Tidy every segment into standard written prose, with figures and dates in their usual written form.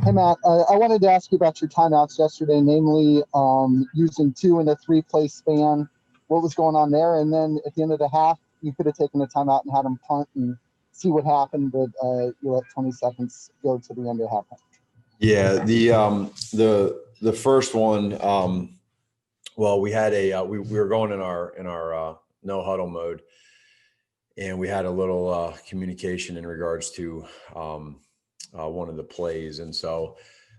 Hey Matt, I wanted to ask you about your timeouts yesterday, namely using 2 in a 3-play span. What was going on there? And then at the end of the half, you could have taken a timeout and had them punt and see what happened, but you let 20 seconds go to the end of the half. Yeah, the first one, well, we had we were going in our no huddle mode, and we had a little communication in regards to one of the plays, and so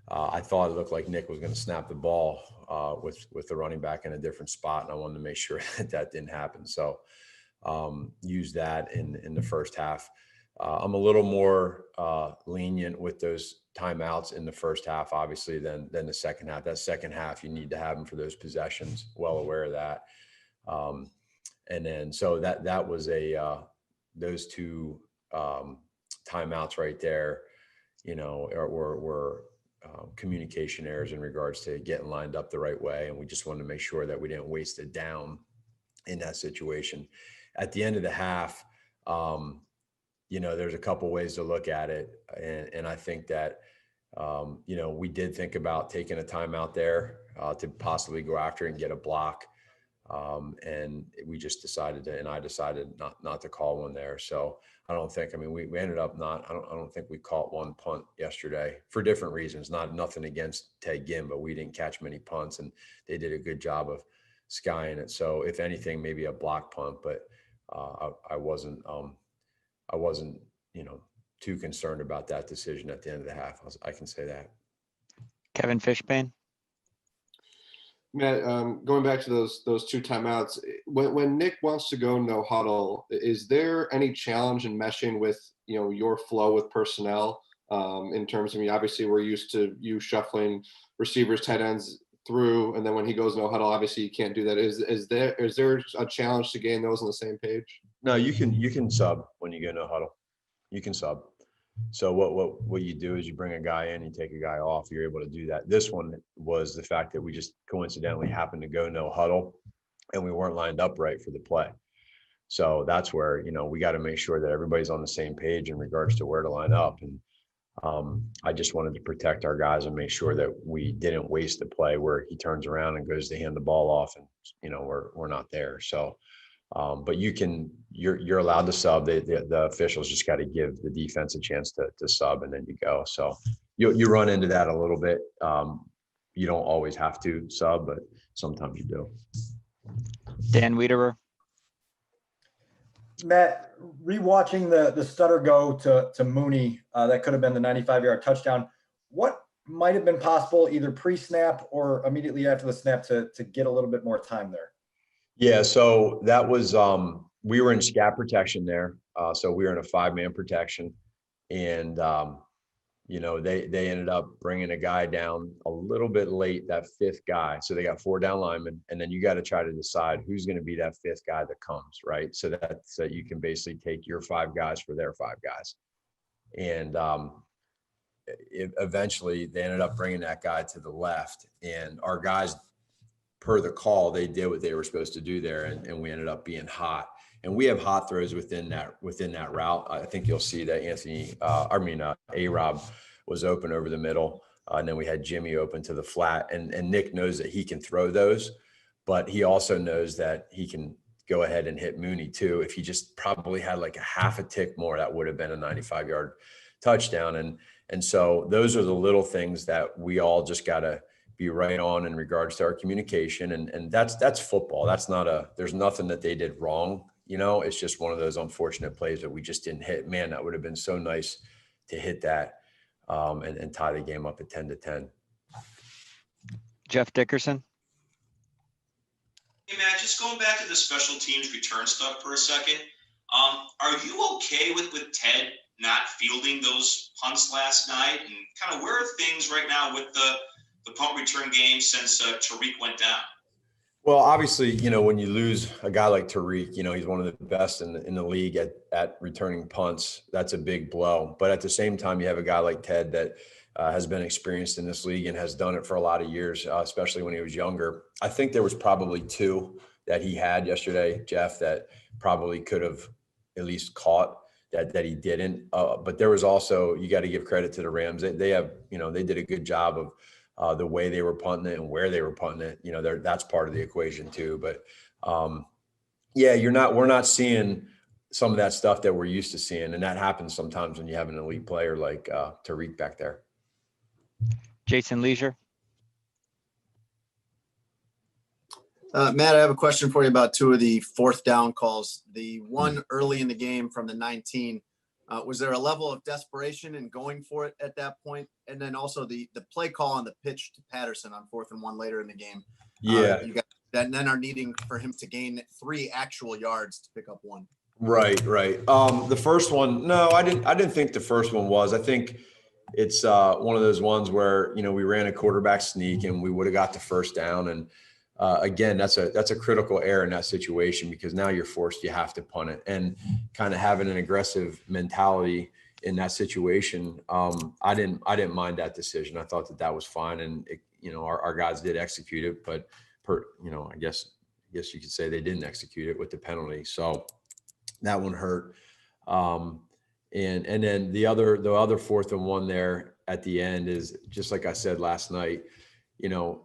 I thought it looked like Nick was going to snap the ball with the running back in a different spot, and I wanted to make sure that didn't happen. So use that in the first half. I'm a little more lenient with those timeouts in the first half, obviously, than the second half. That second half, you need to have them for those possessions. Well aware of that. And then so that was those 2 timeouts right there, were communication errors in regards to getting lined up the right way, and we just wanted to make sure that we didn't waste a down in that situation. At the end of the half, there's a couple ways to look at it. And I think that, we did think about taking a timeout there to possibly go after it and get a block. And we just decided I decided not to call one there. So I don't think, we ended up I don't think we caught one punt yesterday for different reasons, nothing against Ted Ginn, but we didn't catch many punts, and they did a good job of skying it. So if anything, maybe a block punt, but I wasn't, too concerned about that decision at the end of the half. I can say that. Kevin Fishbane. Matt, going back to those 2 timeouts, when Nick wants to go no huddle, is there any challenge in meshing with your flow with personnel in terms of, obviously we're used to you shuffling receivers, tight ends through, and then when he goes no huddle, obviously you can't do that. Is there a challenge to getting those on the same page? No, you can sub when you go no huddle. You can sub. So what you do is you bring a guy in, you take a guy off. You're able to do that. This one was the fact that we just coincidentally happened to go no huddle, and we weren't lined up right for the play. So that's where we got to make sure that everybody's on the same page in regards to where to line up. And I just wanted to protect our guys and make sure that we didn't waste the play where he turns around and goes to hand the ball off, and we're not there. So. But you're allowed to sub. The officials just got to give the defense a chance to sub, and then you go. So you run into that a little bit. You don't always have to sub, but sometimes you do. Dan Wiederer. Matt, rewatching the stutter go to Mooney, that could have been the 95-yard touchdown. What might have been possible either pre-snap or immediately after the snap to get a little bit more time there? Yeah, so that was we were in scat protection there. So we were in a 5-man protection, and they ended up bringing a guy down a little bit late, that 5th guy. So they got 4 down linemen, and then you got to try to decide who's going to be that 5th guy that comes, right? So that's you can basically take your 5 guys for their 5 guys, and eventually they ended up bringing that guy to the left, and our guys, per the call, they did what they were supposed to do there, and we ended up being hot. And we have hot throws within that route. I think you'll see that A-Rob was open over the middle, and then we had Jimmy open to the flat. And Nick knows that he can throw those, but he also knows that he can go ahead and hit Mooney too. If he just probably had like a half a tick more, that would have been a 95-yard touchdown. And so those are the little things that we all just got to be right on in regards to our communication. And that's football. There's nothing that they did wrong. It's just one of those unfortunate plays that we just didn't hit. Man, that would have been so nice to hit that and tie the game up at 10-10. Jeff Dickerson. Hey, Matt, just going back to the special teams return stuff for a second. Are you okay with Ted not fielding those punts last night? And kind of where are things right now with the punt return game since Tariq went down? Well, obviously, when you lose a guy like Tariq, he's one of the best in the league at returning punts. That's a big blow. But at the same time, you have a guy like Ted that has been experienced in this league and has done it for a lot of years, especially when he was younger. I think there was probably 2 that he had yesterday, Jeff, that probably could have at least caught that he didn't. But there was also, you got to give credit to the Rams. They have, they did a good job of the way they were punting it and where they were punting it. That's part of the equation too. But yeah, we're not seeing some of that stuff that we're used to seeing. And that happens sometimes when you have an elite player like Tariq back there. Jason Leisure. Matt, I have a question for you about two of the fourth down calls. The one early in the game from the 19, was there a level of desperation in going for it at that point? And then also the play call on the pitch to Patterson on 4th and 1 later in the game. Yeah. You guys then are needing for him to gain 3 actual yards to pick up 1. Right. The first one, no, I didn't think the first one was. I think it's one of those ones where, we ran a quarterback sneak and we would have got the first down. And again, that's a critical error in that situation, because now you're forced, you have to punt it, and kind of having an aggressive mentality in that situation. I didn't mind that decision. I thought that was fine. And our guys did execute it, but I guess you could say they didn't execute it with the penalty. So that one hurt. And then the other 4th and 1 there at the end is just like I said last night.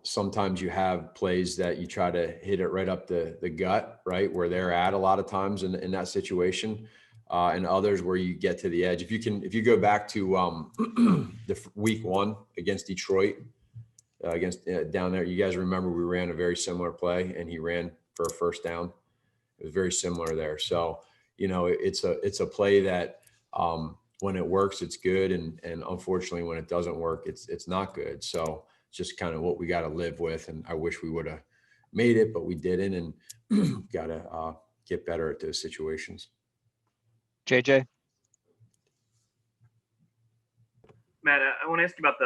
Sometimes you have plays that you try to hit it right up the gut, right where they're at a lot of times in that situation, and others where you get to the edge. If you go back to the week 1 against Detroit, down there, you guys remember we ran a very similar play and he ran for a first down. It was very similar there. So, it's a play that when it works, it's good. And unfortunately, when it doesn't work, it's not good. So it's just kind of what we got to live with. And I wish we would have made it, but we didn't. And got to get better at those situations. JJ. Matt, I want to ask you about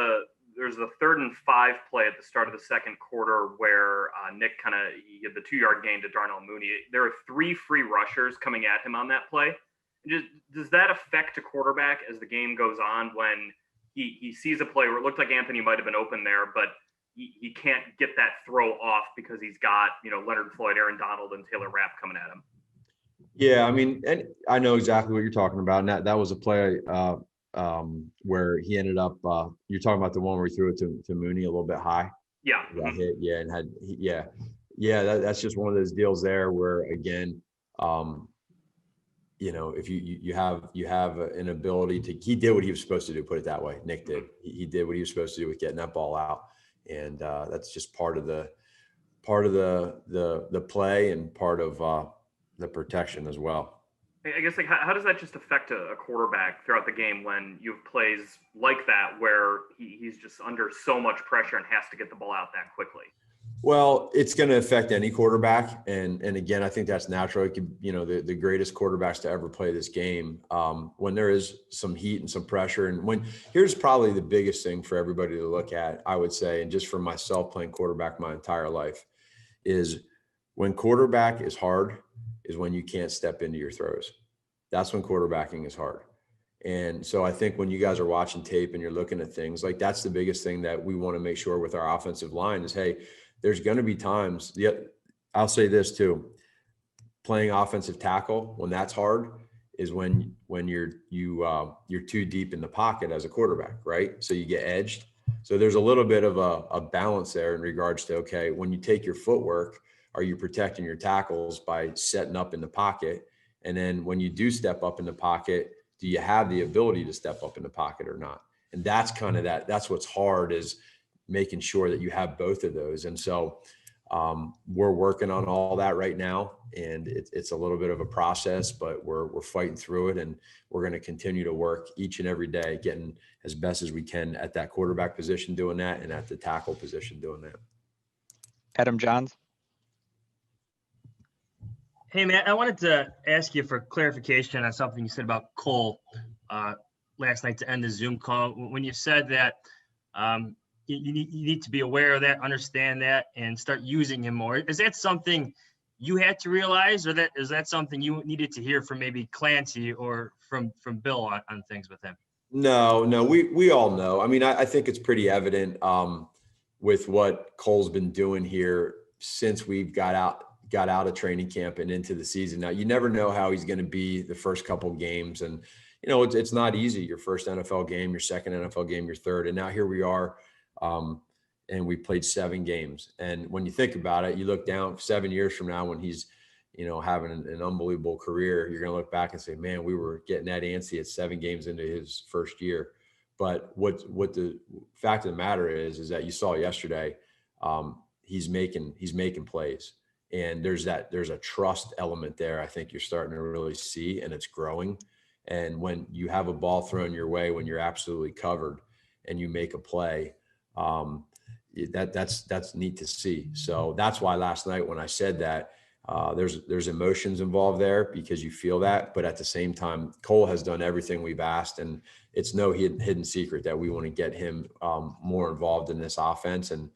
there's the 3rd and 5 play at the start of the second quarter where Nick he had the 2-yard gain to Darnell Mooney. There are 3 free rushers coming at him on that play. Does that affect a quarterback as the game goes on when he sees a play where it looked like Anthony might have been open there, but he can't get that throw off because he's got, Leonard Floyd, Aaron Donald, and Taylor Rapp coming at him? Yeah, I mean, and I know exactly what you're talking about. And that was a play where he ended up, you're talking about the one where he threw it to Mooney a little bit high. Yeah. Hit, yeah. And that's just one of those deals there where, again, if you have an ability he did what he was supposed to do, put it that way. Nick did. He did what he was supposed to do with getting that ball out. And that's just part of the play and part of the protection as well. I guess, how does that just affect a quarterback throughout the game when you have plays like that where he's just under so much pressure and has to get the ball out that quickly? Well, it's going to affect any quarterback. And again, I think that's natural. It could, the greatest quarterbacks to ever play this game, when there is some heat and some pressure. And here's probably the biggest thing for everybody to look at, I would say, and just for myself playing quarterback my entire life, is when quarterback is hard is when you can't step into your throws. That's when quarterbacking is hard. And so I think when you guys are watching tape and you're looking at things, like that's the biggest thing that we want to make sure with our offensive line is, hey, there's going to be times, I'll say this too, playing offensive tackle, when that's hard is when you're too deep in the pocket as a quarterback, right? So you get edged. So there's a little bit of a balance there in regards to, okay, when you take your footwork, are you protecting your tackles by setting up in the pocket? And then when you do step up in the pocket, do you have the ability to step up in the pocket or not? And that's kind of that's what's hard, is making sure that you have both of those. And so we're working on all that right now, and it's a little bit of a process, but we're fighting through it, and we're going to continue to work each and every day, getting as best as we can at that quarterback position doing that, and at the tackle position doing that. Adam Johns. Hey, Matt, I wanted to ask you for clarification on something you said about Cole last night to end the Zoom call. When you said that you need to be aware of that, understand that, and start using him more. Is that something you had to realize, or is that something you needed to hear from maybe Clancy or from Bill on things with him? No, we all know. I mean, I think it's pretty evident with what Cole's been doing here since we've got out, got out of training camp and into the season. Now, you never know how he's going to be the first couple games. And, you know, it's not easy. Your first NFL game, your second NFL game, your third. And now here we are. And we played 7 games. And when you think about it, you look down 7 years from now when he's, you know, having an unbelievable career, you're going to look back and say, man, we were getting that antsy at 7 games into his first year. But what the fact of the matter is that you saw yesterday, he's making plays. And there's a trust element there. I think you're starting to really see, and it's growing. And when you have a ball thrown your way, when you're absolutely covered and you make a play, that's neat to see. So that's why last night when I said that, there's emotions involved there because you feel that, but at the same time, Cole has done everything we've asked, and it's no hidden secret that we want to get him more involved in this offense, and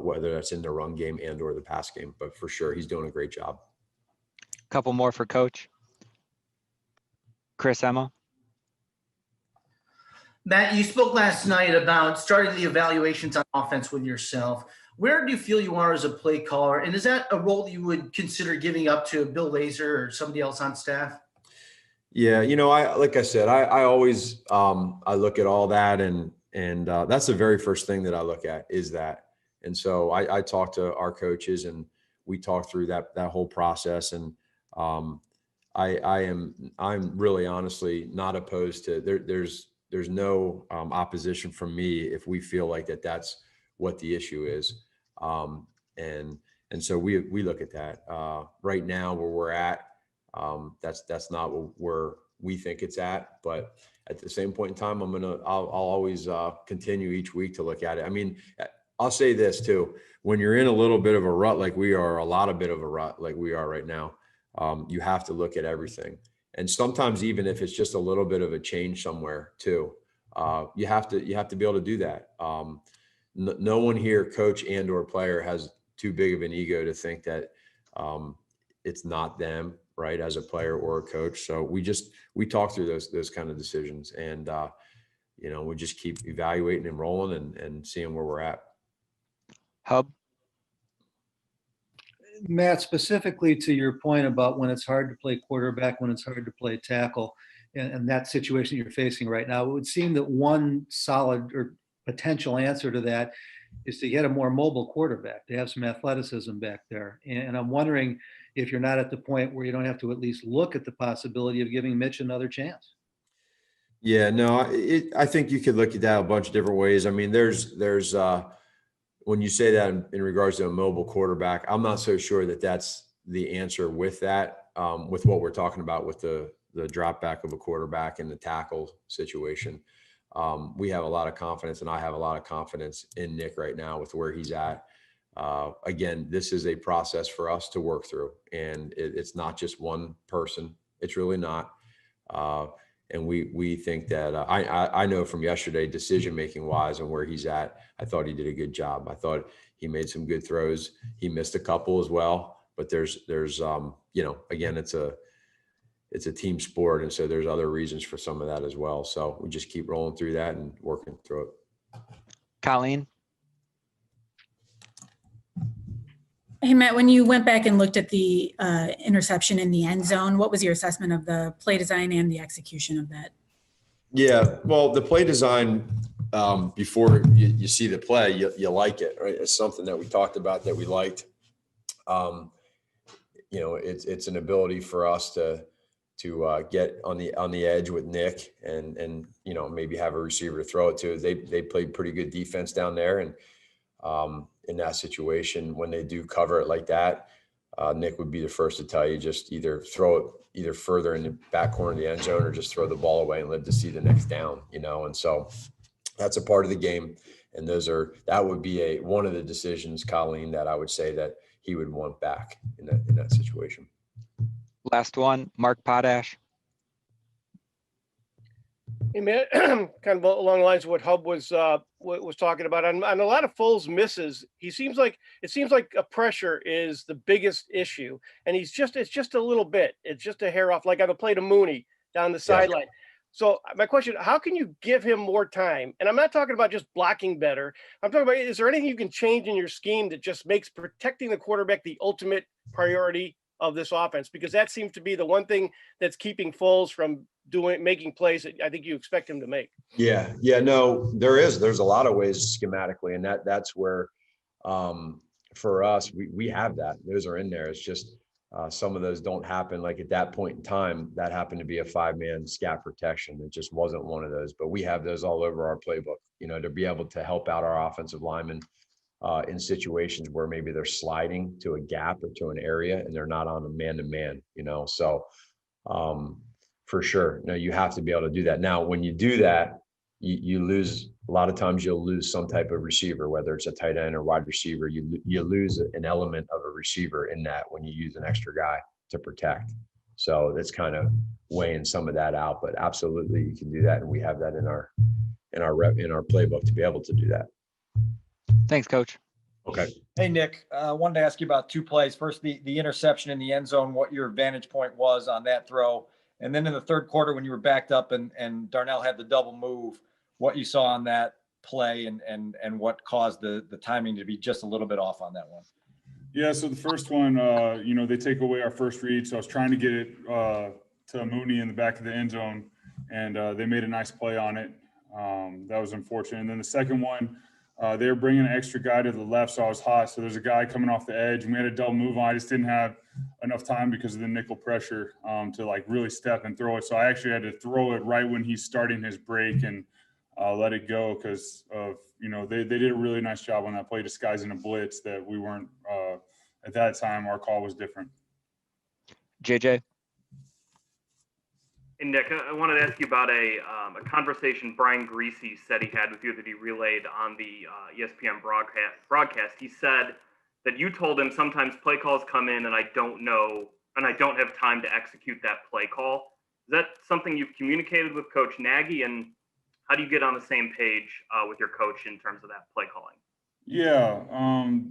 whether that's in the run game and or the pass game. But for sure, he's doing a great job. Couple more for Coach. Chris Emma. Matt, you spoke last night about starting the evaluations on offense with yourself. Where do you feel you are as a play caller? And is that a role that you would consider giving up to Bill Lazor or somebody else on staff? Yeah, you know, like I said, I always I look at all that, and that's the very first thing that I look at is that. And so I talk to our coaches, and we talk through that whole process. And I'm really honestly not opposed to there's no opposition from me if we feel like that's what the issue is. And so we look at that right now where we're at. That's not where we think it's at, but at the same point in time, I'll always continue each week to look at it. I mean, I'll say this too, when you're in a little bit of a rut, like we are, a lot of bit of a rut, like we are right now, you have to look at everything. And sometimes even if it's just a little bit of a change somewhere too, you have to be able to do that. No one here, coach and or player, has too big of an ego to think that it's not them, right, as a player or a coach. So we talk through those kind of decisions, and you know, we just keep evaluating and rolling and seeing where we're at. Hub. Matt, specifically to your point about when it's hard to play quarterback, when it's hard to play tackle, and that situation you're facing right now, it would seem that one solid or potential answer to that is to get a more mobile quarterback, to have some athleticism back there. And I'm wondering if you're not at the point where you don't have to at least look at the possibility of giving Mitch another chance. Yeah, no, I think you could look at that a bunch of different ways. I mean, there's when you say that in regards to a mobile quarterback, I'm not so sure that that's the answer with that, with what we're talking about with the drop back of a quarterback and the tackle situation. We have a lot of confidence, and I have a lot of confidence in Nick right now with where he's at. Again, this is a process for us to work through, and it's not just one person. It's really not. And we think that I know from yesterday, decision-making wise and where he's at, I thought he did a good job. I thought he made some good throws. He missed a couple as well, but there's you know, again, it's a team sport. And so there's other reasons for some of that as well. So we just keep rolling through that and working through it. Colleen. Hey, Matt, when you went back and looked at the interception in the end zone, what was your assessment of the play design and the execution of that? Yeah, well, the play design, before you see the play, you like it, right? It's something that we talked about that we liked. You know, it's an ability for us to get on the edge with Nick and you know, maybe have a receiver to throw it to. They played pretty good defense down there, and in that situation, when they do cover it like that, Nick would be the first to tell you, just either throw it either further in the back corner of the end zone or just throw the ball away and live to see the next down, you know? And so that's a part of the game. And that would be one of the decisions, Colleen, that I would say that he would want back in that situation. Last one, Mark Potash. Hey, man, kind of along the lines of what Hub was talking about. On a lot of Foles misses, it seems like a pressure is the biggest issue, and it's just a little bit. It's just a hair off, like on the play to Mooney down the sideline. So my question, how can you give him more time? And I'm not talking about just blocking better. I'm talking about, is there anything you can change in your scheme that just makes protecting the quarterback the ultimate priority of this offense? Because that seems to be the one thing that's keeping Foles from making plays that I think you expect him to make. Yeah. No, there's a lot of ways schematically, and that's where for us, we have that. Those are in there. It's just some of those don't happen. Like at that point in time, that happened to be a 5-man scat protection. It just wasn't one of those, but we have those all over our playbook, to be able to help out our offensive linemen in situations where maybe they're sliding to a gap or to an area and they're not on a man-to-man, so for sure. No, you have to be able to do that. Now, when you do that, you lose. A lot of times you'll lose some type of receiver, whether it's a tight end or wide receiver. You lose an element of a receiver in that when you use an extra guy to protect. So that's kind of weighing some of that out. But absolutely, you can do that, and we have that in our playbook to be able to do that. Thanks, Coach. Okay. Hey, Nick, I wanted to ask you about 2 plays. First, the interception in the end zone, what your vantage point was on that throw. And then in the third quarter, when you were backed up and Darnell had the double move, what you saw on that play and what caused the timing to be just a little bit off on that one. Yeah, so the first one, they take away our first read. So I was trying to get it to Mooney in the back of the end zone, and they made a nice play on it. That was unfortunate. And then the second one, they were bringing an extra guy to the left, so I was hot. So there's a guy coming off the edge, and we had a double move on. I just didn't have enough time because of the nickel pressure to really step and throw it. So I actually had to throw it right when he's starting his break and let it go because of, they did a really nice job on that play disguising a blitz that we weren't at that time. Our call was different. JJ. And Nick, I wanted to ask you about a conversation Brian Greasy said he had with you that he relayed on the ESPN broadcast. He said that you told him sometimes play calls come in and I don't know, and I don't have time to execute that play call. Is that something you've communicated with Coach Nagy, and how do you get on the same page with your coach in terms of that play calling? Yeah,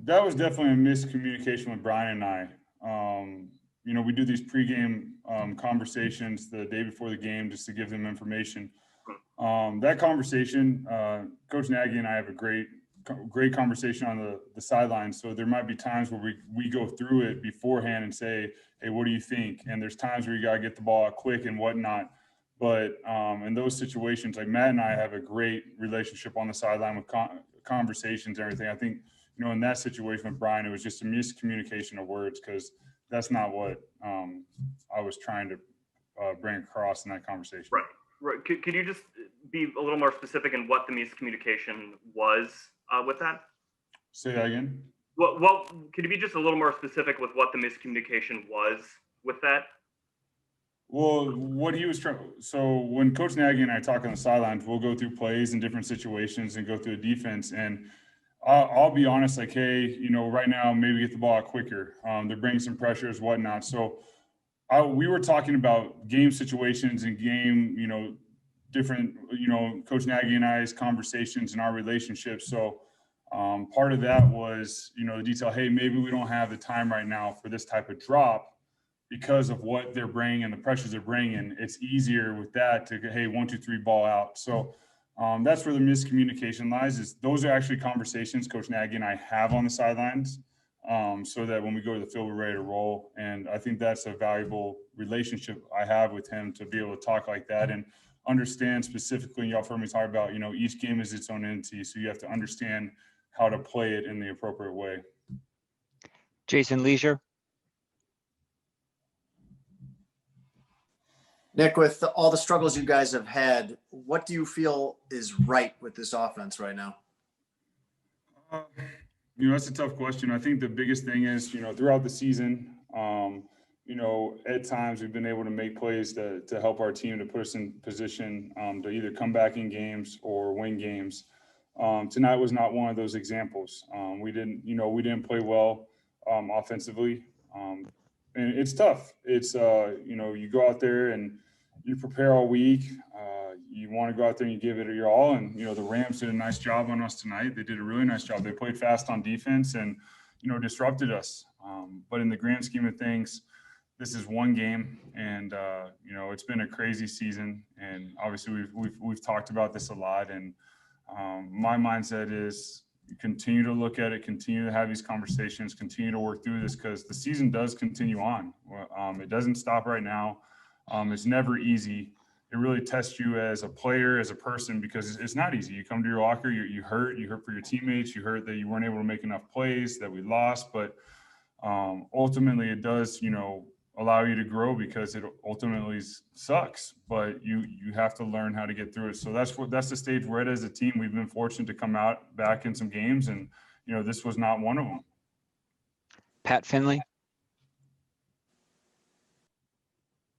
that was definitely a miscommunication with Brian and I. We do these pregame conversations the day before the game just to give them information. That conversation, Coach Nagy and I have a great conversation on the sidelines. So there might be times where we go through it beforehand and say, hey, what do you think? And there's times where you got to get the ball out quick and whatnot. But in those situations, like Matt and I have a great relationship on the sideline with conversations and everything. I think, in that situation with Brian, it was just a miscommunication of words because that's not what I was trying to bring across in that conversation. Right. Could you just be a little more specific in what the miscommunication was with that? Say that again. Well, could you be just a little more specific with what the miscommunication was with that? Well, what he was trying. So when Coach Nagy and I talk on the sidelines, we'll go through plays in different situations and go through the defense. And I'll be honest, like, hey, right now, maybe get the ball out quicker. They're bringing some pressures, whatnot. So we were talking about game situations and game, different, Coach Nagy and I's conversations and our relationships. So part of that was, the detail, hey, maybe we don't have the time right now for this type of drop because of what they're bringing and the pressures they're bringing. It's easier with that to, hey, 1, 2, 3, ball out. So that's where the miscommunication lies. Is those are actually conversations Coach Nagy and I have on the sidelines, so that when we go to the field, we're ready to roll. And I think that's a valuable relationship I have with him to be able to talk like that and understand specifically. And y'all heard me talk about, each game is its own entity, so you have to understand how to play it in the appropriate way. Jason Leisure. Nick, with all the struggles you guys have had, what do you feel is right with this offense right now? That's a tough question. I think the biggest thing is, throughout the season, at times we've been able to make plays to help our team, to put us in position to either come back in games or win games. Tonight was not one of those examples. We didn't play well offensively. And it's tough. It's, you go out there and you prepare all week. You want to go out there and you give it your all. And, the Rams did a nice job on us tonight. They did a really nice job. They played fast on defense and, disrupted us. But in the grand scheme of things, this is one game, and it's been a crazy season, and obviously we've talked about this a lot, and my mindset is continue to look at it, continue to have these conversations, continue to work through this, because the season does continue on. It doesn't stop right now. It's never easy. It really tests you as a player, as a person, because it's not easy. You come to your locker, you hurt for your teammates, you hurt that you weren't able to make enough plays, that we lost, but ultimately it does, allow you to grow, because it ultimately sucks, but you have to learn how to get through it. So that's the stage we're at as a team. We've been fortunate to come out back in some games, and this was not one of them. Pat Finley.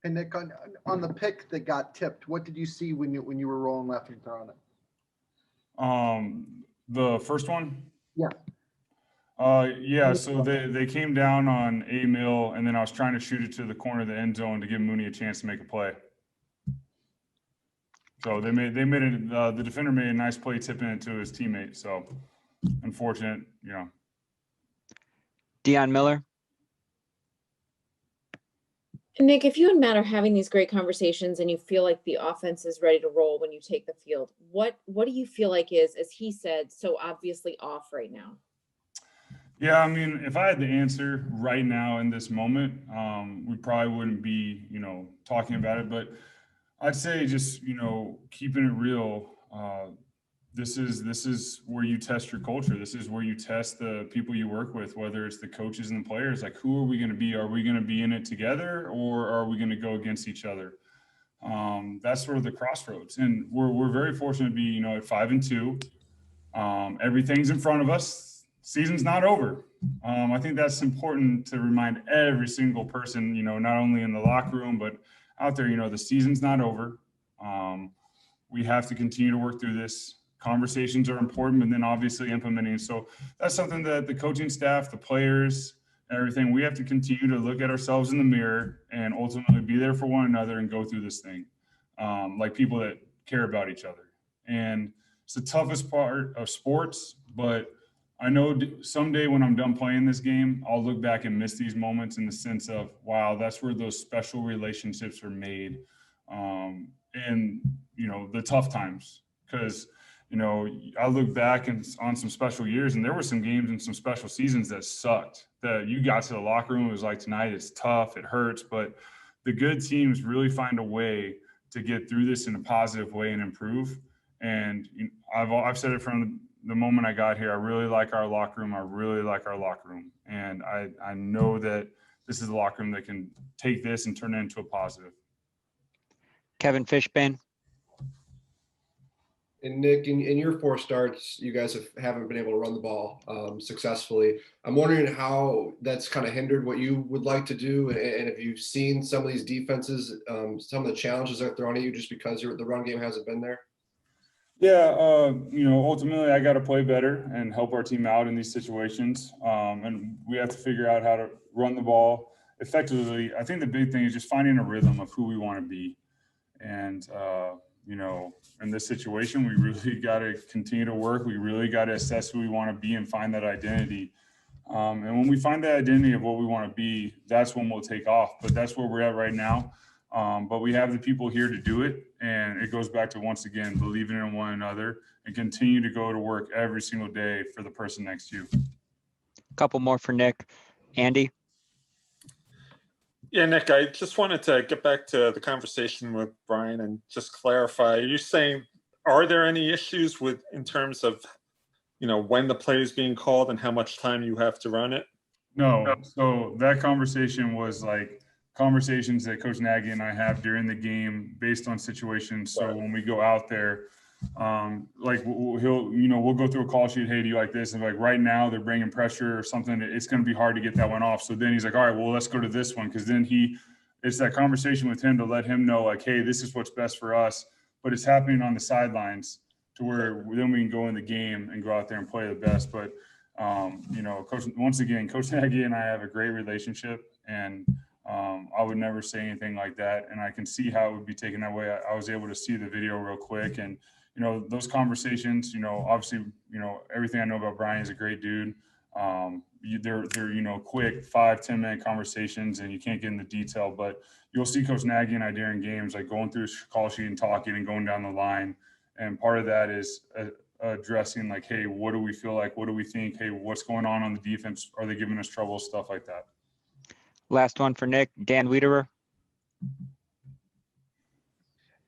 And Nick, on the pick that got tipped, what did you see when you were rolling left and throwing it? The first one? Yeah. Yeah, so they came down on a mill, and then I was trying to shoot it to the corner of the end zone to give Mooney a chance to make a play. So the defender made a nice play tipping it to his teammate. So unfortunate, Deion Miller. Nick, if you and Matt are having these great conversations and you feel like the offense is ready to roll when you take the field, what do you feel like is, as he said, so obviously off right now? Yeah, I mean, if I had the answer right now in this moment, we probably wouldn't be, talking about it. But I'd say just, keeping it real. This is where you test your culture. This is where you test the people you work with, whether it's the coaches and the players. Like, who are we going to be? Are we going to be in it together, or are we going to go against each other? That's sort of the crossroads. And we're very fortunate to be, at 5-2. Everything's in front of us. Season's not over. I think that's important to remind every single person, not only in the locker room, but out there, the season's not over. We have to continue to work through this. Conversations are important, and then obviously implementing. So that's something that the coaching staff, the players, everything, we have to continue to look at ourselves in the mirror and ultimately be there for one another and go through this thing like people that care about each other. And it's the toughest part of sports, but I know someday when I'm done playing this game, I'll look back and miss these moments in the sense of, wow, that's where those special relationships are made. And, the tough times, because, I look back on some special years, and there were some games and some special seasons that sucked, that you got to the locker room. It was like, tonight it's tough, it hurts, but the good teams really find a way to get through this in a positive way and improve. And I've said it from the moment I got here, I really like our locker room. I really like our locker room. And I know that this is a locker room that can take this and turn it into a positive. Kevin Fishbane. And Nick, in your 4 starts, you guys haven't been able to run the ball successfully. I'm wondering how that's kind of hindered what you would like to do. And if you've seen some of these defenses, some of the challenges they're throwing at you just because the run game hasn't been there? Yeah, ultimately I got to play better and help our team out in these situations. And we have to figure out how to run the ball effectively. I think the big thing is just finding a rhythm of who we want to be. And, in this situation, we really got to continue to work. We really got to assess who we want to be and find that identity. And when we find that identity of what we want to be, that's when we'll take off. But that's where we're at right now. But we have the people here to do it. And it goes back to, once again, believing in one another and continue to go to work every single day for the person next to you. A couple more for Nick. Andy? Yeah, Nick, I just wanted to get back to the conversation with Brian and just clarify. Are you saying, are there any issues in terms of, when the play is being called and how much time you have to run it? No. So that conversation was like conversations that Coach Nagy and I have during the game based on situations. So when we go out there, we'll go through a call sheet. Hey, do you like this? And like, right now they're bringing pressure or something. It's going to be hard to get that one off. So then he's like, all right, well, let's go to this one. Cause then it's that conversation with him to let him know, like, hey, this is what's best for us, but it's happening on the sidelines to where then we can go in the game and go out there and play the best. But, Coach Nagy and I have a great relationship, and I would never say anything like that. And I can see how it would be taken that way. I was able to see the video real quick, and, those conversations, obviously, everything I know about Brian, is a great dude. They're quick 5-10 minute conversations, and you can't get into detail, but you'll see Coach Nagy and I during games, like going through his call sheet and talking and going down the line. And part of that is addressing like, hey, what do we feel like? What do we think? Hey, what's going on the defense? Are they giving us trouble? Stuff like that. Last one for Nick, Dan Wiederer.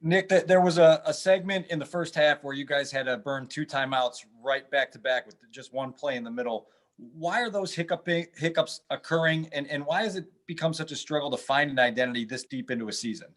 Nick, there was a segment in the first half where you guys had to burn 2 timeouts right back to back with just one play in the middle. Why are those hiccups occurring, and why has it become such a struggle to find an identity this deep into a season?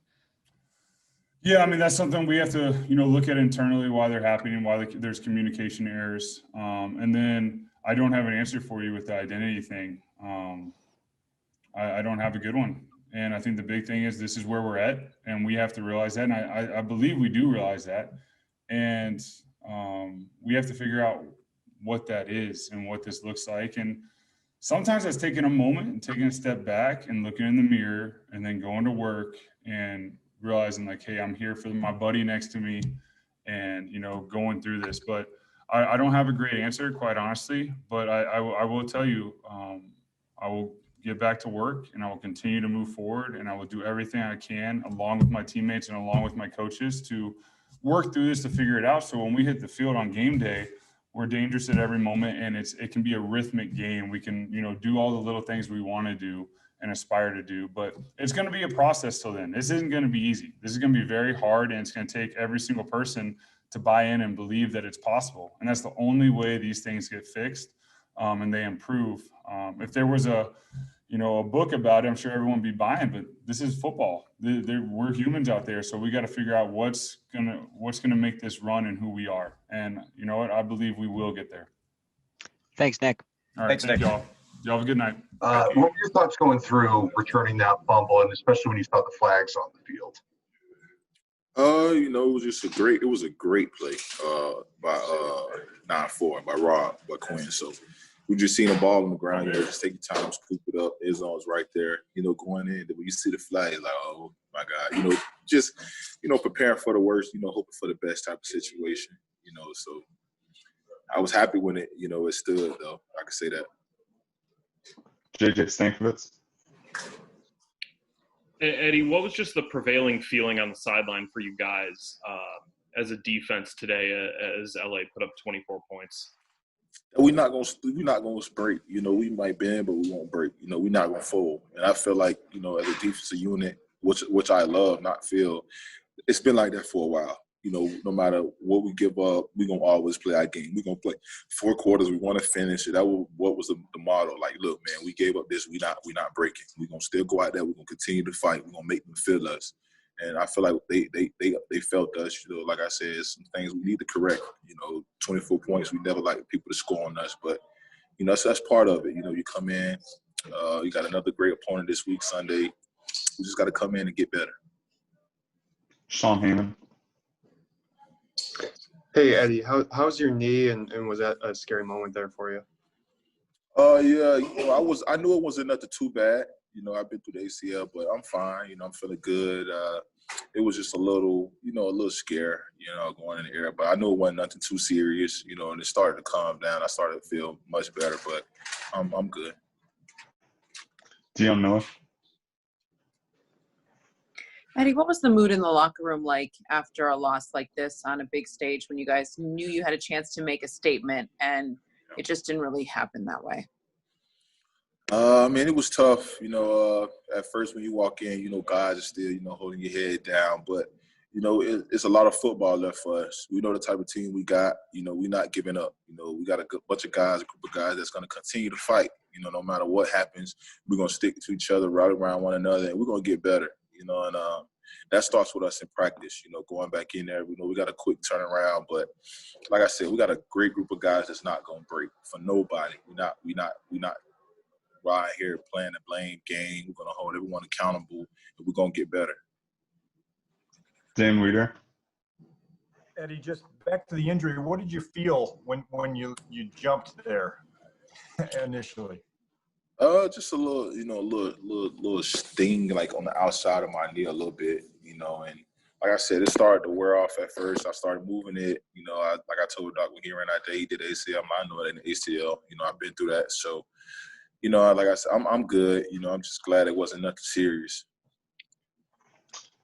Yeah, I mean, that's something we have to, look at internally, why they're happening, why there's communication errors. And then I don't have an answer for you with the identity thing. I don't have a good one. And I think the big thing is this is where we're at, and we have to realize that. And I believe we do realize that. And we have to figure out what that is and what this looks like. And sometimes that's taking a moment and taking a step back and looking in the mirror and then going to work and realizing like, hey, I'm here for my buddy next to me and, going through this. But I don't have a great answer, quite honestly, but I will tell you, I will get back to work and I will continue to move forward, and I will do everything I can along with my teammates and along with my coaches to work through this to figure it out. So when we hit the field on game day, we're dangerous at every moment, and it can be a rhythmic game. We can, do all the little things we want to do and aspire to do, but it's going to be a process till then. This isn't going to be easy. This is going to be very hard, and it's going to take every single person to buy in and believe that it's possible. And that's the only way these things get fixed and they improve. If there was a book about it, I'm sure everyone would be buying, but this is football. We're humans out there. So we got to figure out what's gonna make this run and who we are. And you know what? I believe we will get there. Thanks, Nick. All right. Thank y'all. Y'all have a good night. What were your thoughts going through returning that fumble, and especially when you saw the flags on the field? It was just a great play by 9-4 by Rob, by Quinn. So we just seen a ball on the ground, just take your time, scoop it up. His arms right there, going in. When you see the flag, like, oh my God, just preparing for the worst, hoping for the best type of situation, So I was happy when it stood, though. I can say that. JJ Stankovitz. Eddie, what was just the prevailing feeling on the sideline for you guys as a defense today as LA put up 24 points? We're not gonna break. We might bend, but we won't break. We're not gonna fold. And I feel like, as a defensive unit, which I love, not feel, it's been like that for a while. No matter what we give up, we're gonna always play our game. We're gonna play 4 quarters. We want to finish it. That was what was the motto. Like, look, man, we gave up this. We're not breaking. We're gonna still go out there. We're gonna continue to fight. We're gonna make them feel us. And I feel like they felt us. Like I said, some things we need to correct. 24 points. We never like people to score on us, but that's part of it. You come in. You got another great opponent this week, Sunday. We just got to come in and get better. Sean Heyman. Hey Eddie, how's your knee, and was that a scary moment there for you? Yeah, I knew it wasn't nothing too bad. I've been through the ACL, but I'm fine. I'm feeling good. It was just a little scare, going in the air. But I knew it wasn't nothing too serious, and it started to calm down. I started to feel much better, but I'm good. Dion Miller. Eddie, what was the mood in the locker room like after a loss like this on a big stage when you guys knew you had a chance to make a statement and it just didn't really happen that way? It was tough. At first when you walk in, guys are still, holding your head down. But, it's a lot of football left for us. We know the type of team we got. We're not giving up. We got a bunch of guys, a group of guys that's going to continue to fight. No matter what happens, we're going to stick to each other, right around one another, and we're going to get better. And that starts with us in practice, going back in there. We got a quick turnaround, but like I said, we got a great group of guys that's not going to break for nobody. We're not right here playing a blame game. We're going to hold everyone accountable, and we're going to get better. Dan Weeder. Eddie, just back to the injury. What did you feel when you jumped there initially? Just a little, little sting, like on the outside of my knee a little bit, and like I said, it started to wear off at first. I started moving it. You know, like I told Doc when he ran out there, he did ACL. I know it ain't ACL. You know, I've been through that. So, you know, like I said, I'm good. You know, I'm just glad it wasn't nothing serious.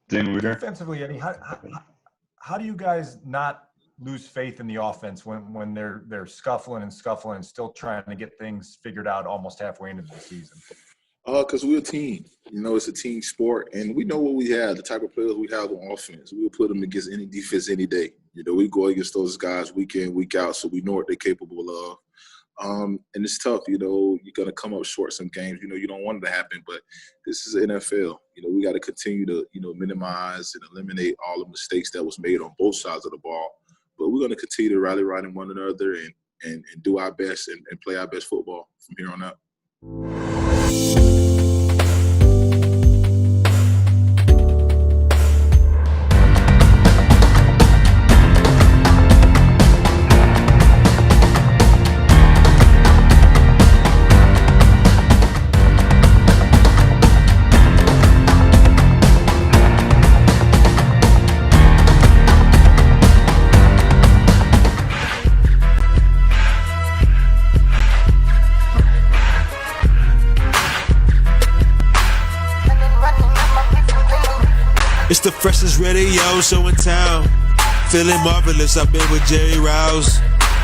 Dan Weeder. Defensively, Eddie, how do you guys not lose faith in the offense when they're scuffling and still trying to get things figured out almost halfway into the season? Because we're a team. You know, it's a team sport, and we know what we have, the type of players we have on offense. We'll put them against any defense any day. You know, we go against those guys week in, week out, so we know what they're capable of. And it's tough, you know, you're going to come up short some games. You know, you don't want it to happen, but this is the NFL. You know, we got to continue to, you know, minimize and eliminate all the mistakes that was made on both sides of the ball. But we're going to continue to rally around one another and do our best and play our best football from here on out. It's the freshest radio show in town. Feeling marvelous, I've been with Jerry Riles.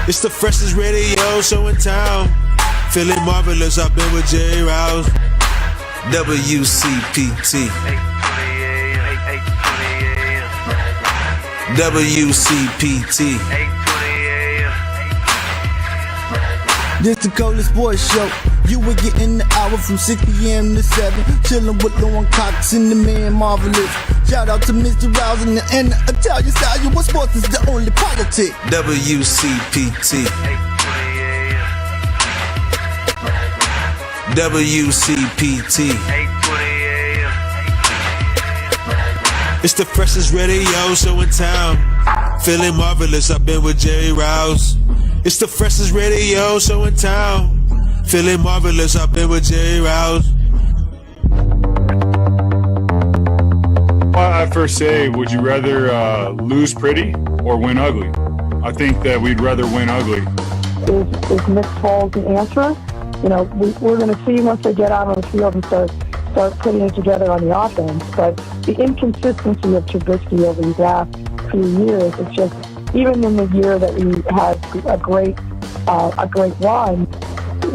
It's the freshest radio show in town. Feeling marvelous, I've been with Jerry Riles. WCPT. WCPT. This the coldest sports show. You were getting the hour from 6 p.m. to 7. Chillin' with Lauren Cox and the man Marvelous. Shout out to Mr. Riles and the Italian style. You what sports is the only politic. WCPT. WCPT. It's the freshest radio show in town. Feeling marvelous, I've been with Jerry Riles. It's the freshest radio show in town. Feeling marvelous, I've been with Jerry Riles. I first say, would you rather lose pretty or win ugly? I think that we'd rather win ugly. Is Nick Foles the answer? You know, we're going to see once they get out on the field and start putting it together on the offense. But the inconsistency of Trubisky over these last few years, it's just, even in the year that we had a great run,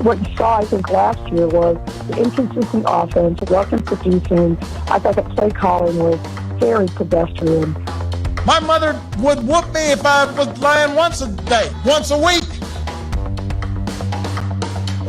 what you saw, I think, last year was the inconsistent offense, wasn't producing. I thought the play calling was very pedestrian. My mother would whoop me if I was lying once a day, once a week.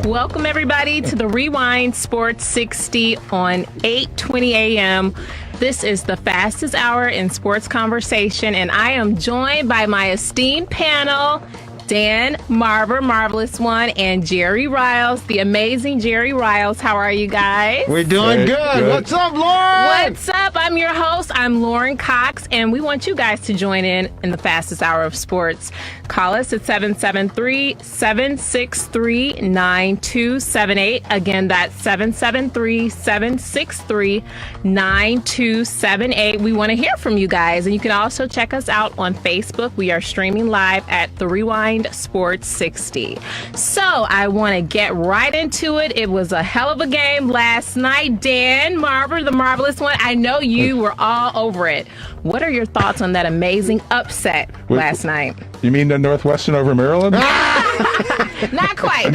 Welcome, everybody, to the Rewind Sports 60 on 8:20 a.m. This is the fastest hour in sports conversation, and I am joined by my esteemed panel, Dan Marver, Marvelous One, and Jerry Riles, the amazing Jerry Riles. How are you guys? We're doing good. What's up, Lauren? What's up? I'm your host. I'm Lauren Cox, and we want you guys to join in the fastest hour of sports. Call us at 773-763-9278. Again, that's 773-763-9278. We want to hear from you guys, and you can also check us out on Facebook. We are streaming live at The Rewind Sports 60. So I want to get right into it. It was a hell of a game last night. Dan Marver, the Marvelous One, I know you were all over it. What are your thoughts on that amazing upset last night? You mean the Northwestern over Maryland? Not quite.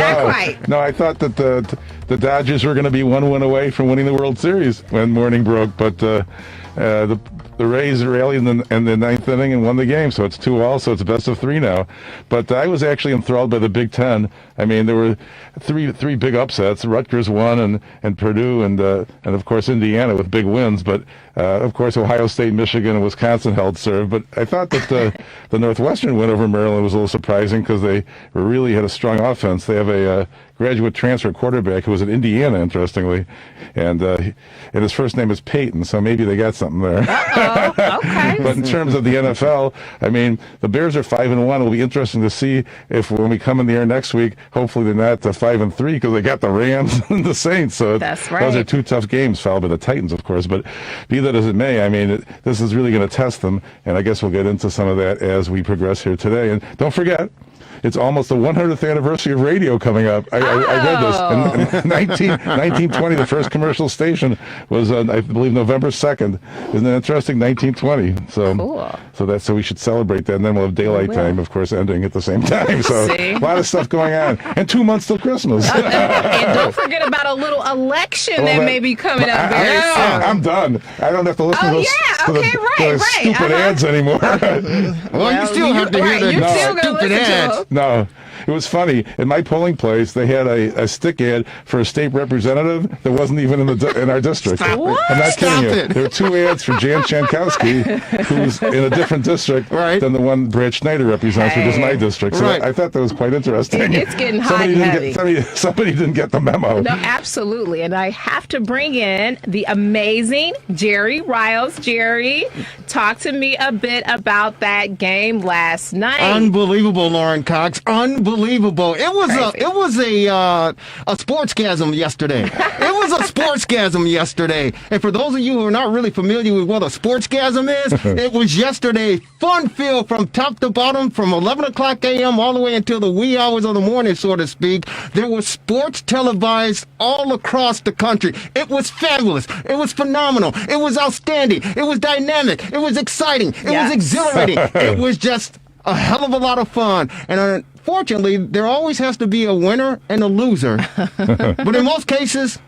No, I thought that the Dodgers were going to be one win away from winning the World Series when morning broke, but the Rays rallied in the ninth inning and won the game, so it's 2-2, so it's best of 3 now. But I was actually enthralled by the Big Ten. I mean, there were three big upsets. Rutgers won, and Purdue, and of course Indiana with big wins. But of course Ohio State, Michigan, and Wisconsin held serve. But I thought that the Northwestern win over Maryland was a little surprising because they really had a strong offense. They have a graduate transfer quarterback who was at Indiana, interestingly, and his first name is Peyton, so maybe they got something there. Okay. But in terms of the NFL, I mean, the Bears are 5-1. It'll be interesting to see if when we come in the air next week, hopefully they're not 5-3 because they got the Rams and the Saints. So That's those are right. two tough games, followed by the Titans, of course. But be that as it may, I mean, this is really going to test them, and I guess we'll get into some of that as we progress here today. And don't forget, it's almost the 100th anniversary of radio coming up. I read this. In 1920, the first commercial station was, I believe, November 2nd. Isn't that interesting? 1920. So, Cool. So we should celebrate that. And then we'll have daylight will. time, of course, ending at the same time. So See? a lot of stuff going on. And 2 months till Christmas. And don't forget about a little election that may be coming up very soon. I'm done. I don't have to listen to those, to the stupid ads anymore. Well, you still have to hear the stupid ads. No, it was funny. In my polling place, they had a stick ad for a state representative that wasn't even in our district. Stop it. I'm not Stop kidding you. it. There were 2 ads for Jan Chankowski, who's in a different district than the one Brad Schneider represents, which is my district. So I thought that was quite interesting. It's getting hot and heavy. Somebody didn't get the memo. No, absolutely. And I have to bring in the amazing Jerry Riles. Jerry, talk to me a bit about that game last night. Unbelievable, Lauren Cox. Unbelievable. It was a sportsgasm yesterday. It was a sportsgasm yesterday. And for those of you who are not really familiar with what a sportsgasm is, it was yesterday fun-filled from top to bottom, from 11 o'clock a.m. all the way until the wee hours of the morning, so to speak. There was sports televised all across the country. It was fabulous. It was phenomenal. It was outstanding. It was dynamic. It was exciting. It was exhilarating. It was just a hell of a lot of fun. And unfortunately, there always has to be a winner and a loser. But in most cases,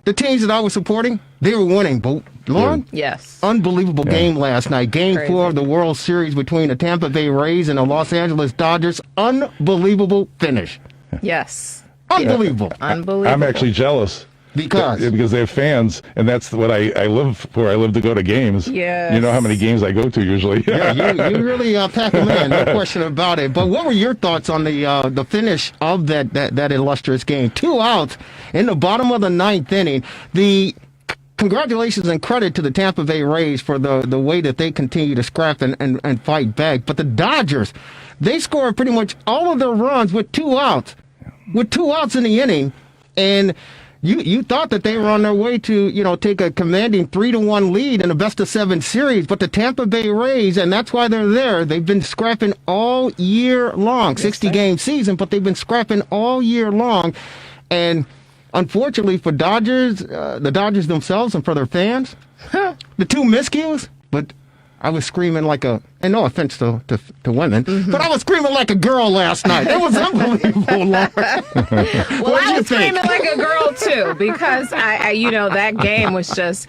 the teams that I was supporting, they were winning. But Lauren? Yes. Unbelievable game last night. Game Crazy. 4 of the World Series between the Tampa Bay Rays and the Los Angeles Dodgers. Unbelievable finish. Yes. Unbelievable. Unbelievable. I'm actually jealous. Because they have fans, and that's what I live for. I live to go to games. Yes. You know how many games I go to usually. Yeah, you really pack them in, no question about it. But what were your thoughts on the finish of that illustrious game? 2 outs in the bottom of the 9th inning. The congratulations and credit to the Tampa Bay Rays for the way that they continue to scrap and fight back. But the Dodgers, they scored pretty much all of their runs with 2 outs. With 2 outs in the inning, and you thought that they were on their way to, take a commanding 3-1 lead in a best-of-7 series, but the Tampa Bay Rays, and that's why they're there, they've been scrapping all year long, 60-game season, but they've been scrapping all year long, and unfortunately for the Dodgers themselves and for their fans, the 2 miscues, but I was screaming like and no offense to women, but I was screaming like a girl last night. It was unbelievable, Lauren. Well, I was screaming like a girl too, because I that game was just,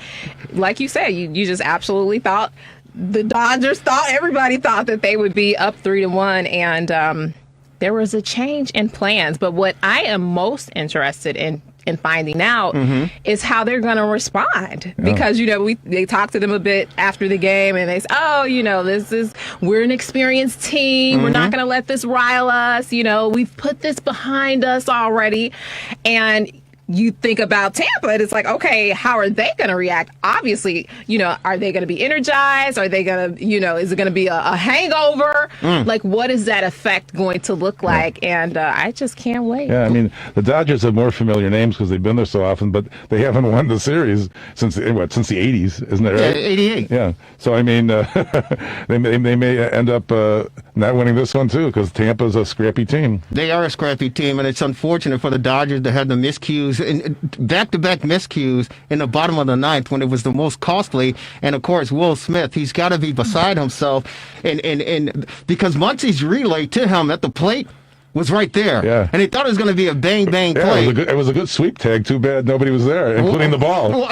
like you said, you just absolutely thought the Dodgers everybody thought that they would be up 3-1, and there was a change in plans. But what I am most interested in finding out is how they're going to respond, because they talked to them a bit after the game, and they said, we're an experienced team, we're not going to let this rile us, we've put this behind us already. And you think about Tampa, and it's like, okay, how are they going to react? Obviously, are they going to be energized? Are they going to, is it going to be a hangover? Like, what is that effect going to look like? And I just can't wait. Yeah, I mean, the Dodgers have more familiar names because they've been there so often, but they haven't won the series since the 80s, isn't that right? Yeah, 88. Yeah. So, I mean, they may end up not winning this one, too, because Tampa's a scrappy team. They are a scrappy team, and it's unfortunate for the Dodgers to have the miscues, and back-to-back miscues in the bottom of the 9th when it was the most costly. And, of course, Will Smith, he's got to be beside himself. And because Muncie's relay to him at the plate was right there. Yeah. And he thought it was going to be a bang-bang play. It was a good sweep tag. Too bad nobody was there, including the ball. Well,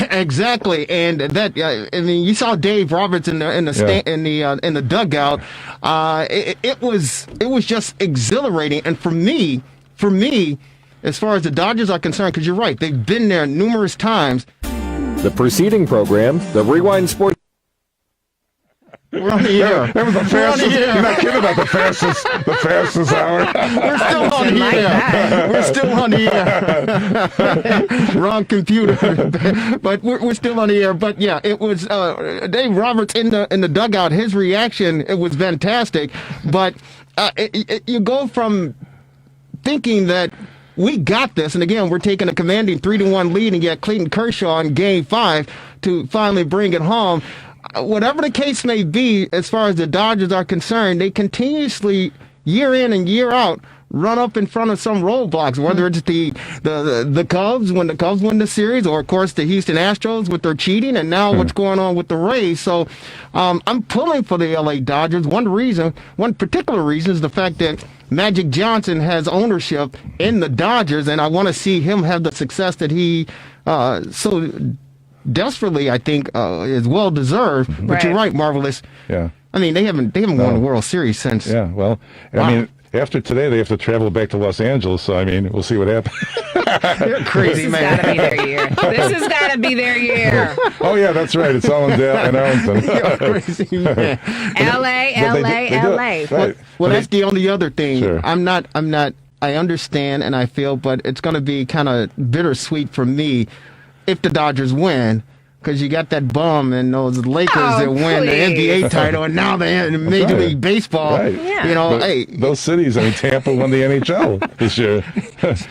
exactly. And that, you saw Dave Roberts in the dugout. It was just exhilarating. And for me, as far as the Dodgers are concerned, because you're right, they've been there numerous times. The preceding program, the Rewind Sports. We're on the air. That was the fastest. You're not kidding about the fastest hour. We're still on the air. We're still on the air. Wrong computer. But we're still on the air. But yeah, it was Dave Roberts in the dugout. His reaction, it was fantastic. But you go from thinking that we got this, and again, we're taking a commanding 3-1 lead, and yet Clayton Kershaw in Game 5 to finally bring it home. Whatever the case may be, as far as the Dodgers are concerned, they continuously, year in and year out, run up in front of some roadblocks, whether it's the Cubs when the Cubs win the series, or of course the Houston Astros with their cheating, and now what's going on with the Rays. So I'm pulling for the LA Dodgers. One particular reason is the fact that Magic Johnson has ownership in the Dodgers, and I want to see him have the success that he so desperately, I think, is well deserved. But you're right, Marvelous. Yeah. I mean, they haven't won the World Series since. Yeah. Well, I mean, after today, they have to travel back to Los Angeles. So I mean, we'll see what happens. You're crazy, man. This has got to be their year. Oh yeah, that's right. It's all in Arlington. You're crazy, man. LA. Right. Well, that's the only other thing. Sure. I'm not. I understand and I feel, but it's going to be kind of bittersweet for me if the Dodgers win, because you got that bum and those Lakers that win the NBA title, and now they're in Major League Baseball. Right. You know, those cities. I mean, Tampa won the NHL this year,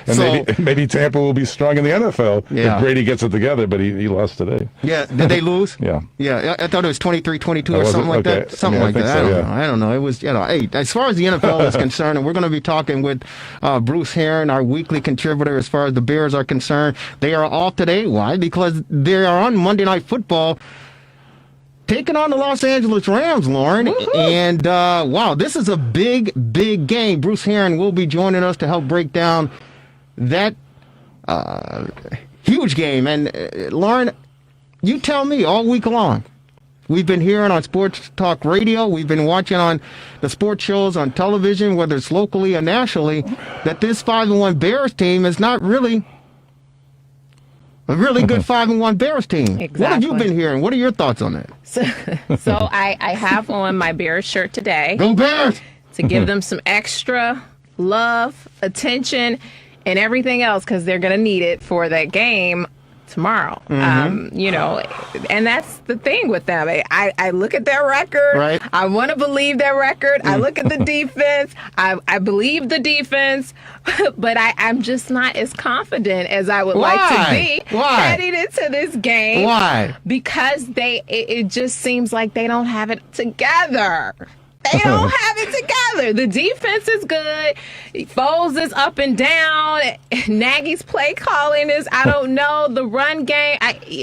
and maybe Tampa will be strong in the NFL if Brady gets it together. But he lost today. Yeah, did they lose? Yeah. I thought it was 23-22 or something like that. Something like that. I don't know. It was, as far as the NFL is concerned, and we're going to be talking with Bruce Herron, our weekly contributor, as far as the Bears are concerned. They are off today. Why? Because they are on Monday Night Football, taking on the Los Angeles Rams, Lauren. Woo-hoo. And wow, this is a big game. Bruce Herron will be joining us to help break down that huge game. And Lauren, you tell me, all week long, we've been hearing on Sports Talk Radio, we've been watching on the sports shows on television, whether it's locally or nationally, that this 5-1 Bears team is not really a really good 5-1 Bears team. Exactly. What have you been hearing? What are your thoughts on that? So I have on my Bears shirt today. Go Bears! To give them some extra love, attention, and everything else, because they're going to need it for that game tomorrow. You know, and that's the thing with them. I look at their record. Right. I want to believe their record. I look at the defense. I believe the defense, but I'm just not as confident as I would like to be heading into this game. Why? Because it just seems like they don't have it together. They don't have it together. The defense is good. Foles is up and down. Nagy's play calling is, I don't know. The run game,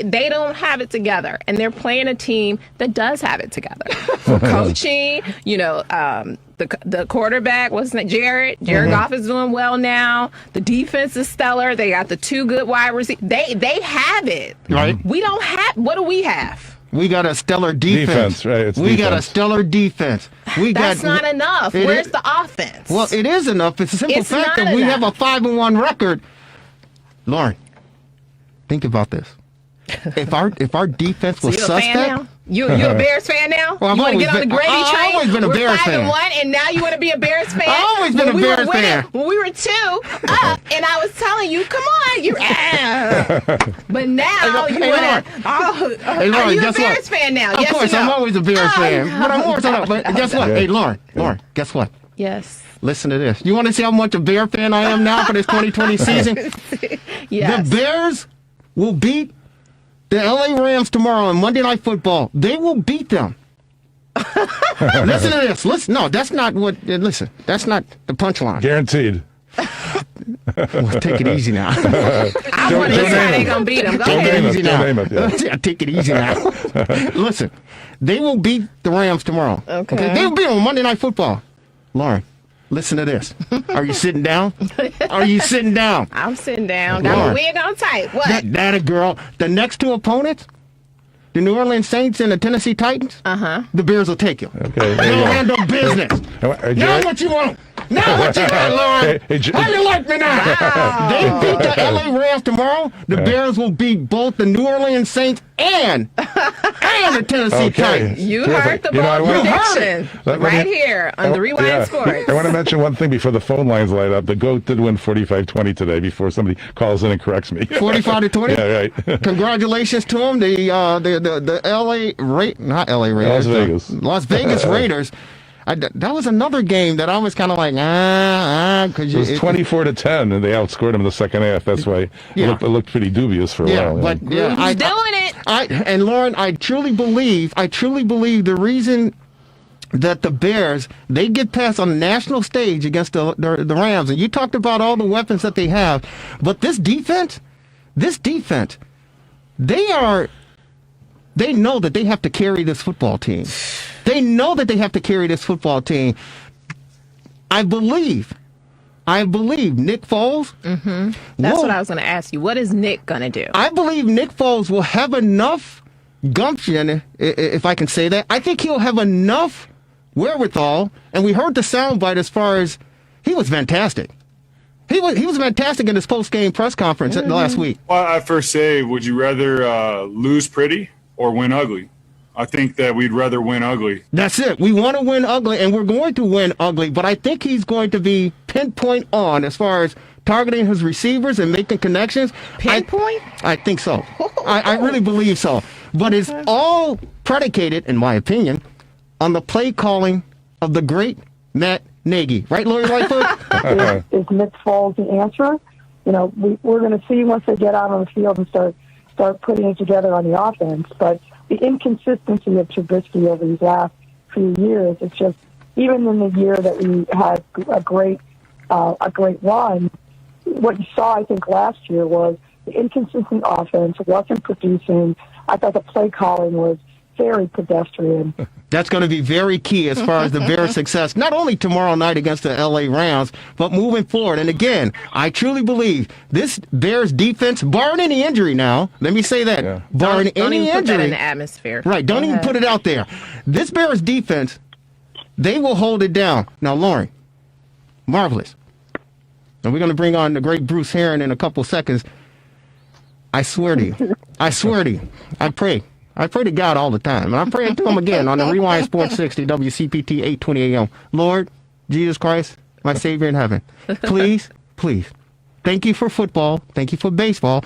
they don't have it together. And they're playing a team that does have it together. For coaching, you know, the quarterback, what's his name? Jared Goff is doing well now. The defense is stellar. They got the two good wide receivers. They have it. Right. We don't have, what do we have? We got a stellar defense. Right? We got a stellar defense. That's not enough. Where's the offense? Well, it is enough. It's a simple fact that we have a 5-1 record. Lauren, think about this. If our defense was suspect. You a Bears fan now? Well, you want to get on the Grady train? I've always been a Bears fan. We're 5-1, and now you want to be a Bears fan? I've always been a Bears fan. When we were 2-up, and I was telling you, come on, you. But now you want to. Are you a Bears fan now? Of course, I'm always a Bears fan. No. But I'm always on. But guess what? Hey, Lauren, guess what? Yes. Listen to this. You want to see how much a Bear fan I am now for this 2020 season? Yes. The Bears will beat the LA Rams tomorrow on Monday Night Football. They will beat them. Listen to this. Listen, no, that's not what. Listen, that's not the punchline. Guaranteed. Well, take it easy now. I want to hear how they gonna beat them. Go ahead. Take it easy now. Listen, they will beat the Rams tomorrow. Okay. They will beat them on Monday Night Football. Lauren, listen to this. Are you sitting down? Are you sitting down? I'm sitting down. Got my wig on tight. What? That a girl. The next two opponents, the New Orleans Saints and the Tennessee Titans, the Bears will take you. Okay. They'll handle business. Now what you want? Now what you got, Lauren? How you like me now? Wow. They beat the LA Rams tomorrow. The Bears will beat both the New Orleans Saints and the Tennessee Titans. You heard the bold prediction right here on the Rewind Sports. I want to mention one thing before the phone lines light up. The GOAT did win 45-20 today before somebody calls in and corrects me. 45-20? Yeah, right. Congratulations to him. The Las Vegas Raiders. That was another game that I was kind of like, because it was 24-10, and they outscored them in the second half. That's why it looked pretty dubious for a while. But he's doing it. And Lauren, I truly believe the reason that the Bears, they get past on the national stage against the Rams, and you talked about all the weapons that they have, but this defense, they know that they have to carry this football team. They know that they have to carry this football team. I believe Nick Foles. Mm-hmm. That's what I was going to ask you. What is Nick going to do? I believe Nick Foles will have enough gumption, if I can say that. I think he'll have enough wherewithal. And we heard the soundbite as far as he was fantastic. He was fantastic in his post-game press conference last week. Well, I first say, would you rather lose pretty or win ugly? I think that we'd rather win ugly. That's it. We want to win ugly, and we're going to win ugly, but I think he's going to be pinpoint on as far as targeting his receivers and making connections. Pinpoint? I think so. I really believe so. But it's all predicated, in my opinion, on the play calling of the great Matt Nagy. Right, Lori Lightfoot? Is Nick Foles the answer? We're going to see once they get out on the field and start putting it together on the offense, but the inconsistency of Trubisky over these last few years, it's just, even in the year that we had a great run, what you saw, I think, last year was the inconsistent offense wasn't producing. I thought the play calling was very pedestrian. That's going to be very key as far as the Bears' success, not only tomorrow night against the LA Rams, but moving forward. And again, I truly believe this Bears defense, barring any injury now, let me say that, barring don't any even injury. Put that in the atmosphere. Right, don't even put it out there. This Bears defense, they will hold it down. Now, Lauren, marvelous. And we're going to bring on the great Bruce Herron in a couple seconds. I swear to you, I pray to God all the time, and I pray to him again on the Rewind Sports 60 WCPT 820 AM. Lord Jesus Christ, my Savior in heaven, please, thank you for football, thank you for baseball,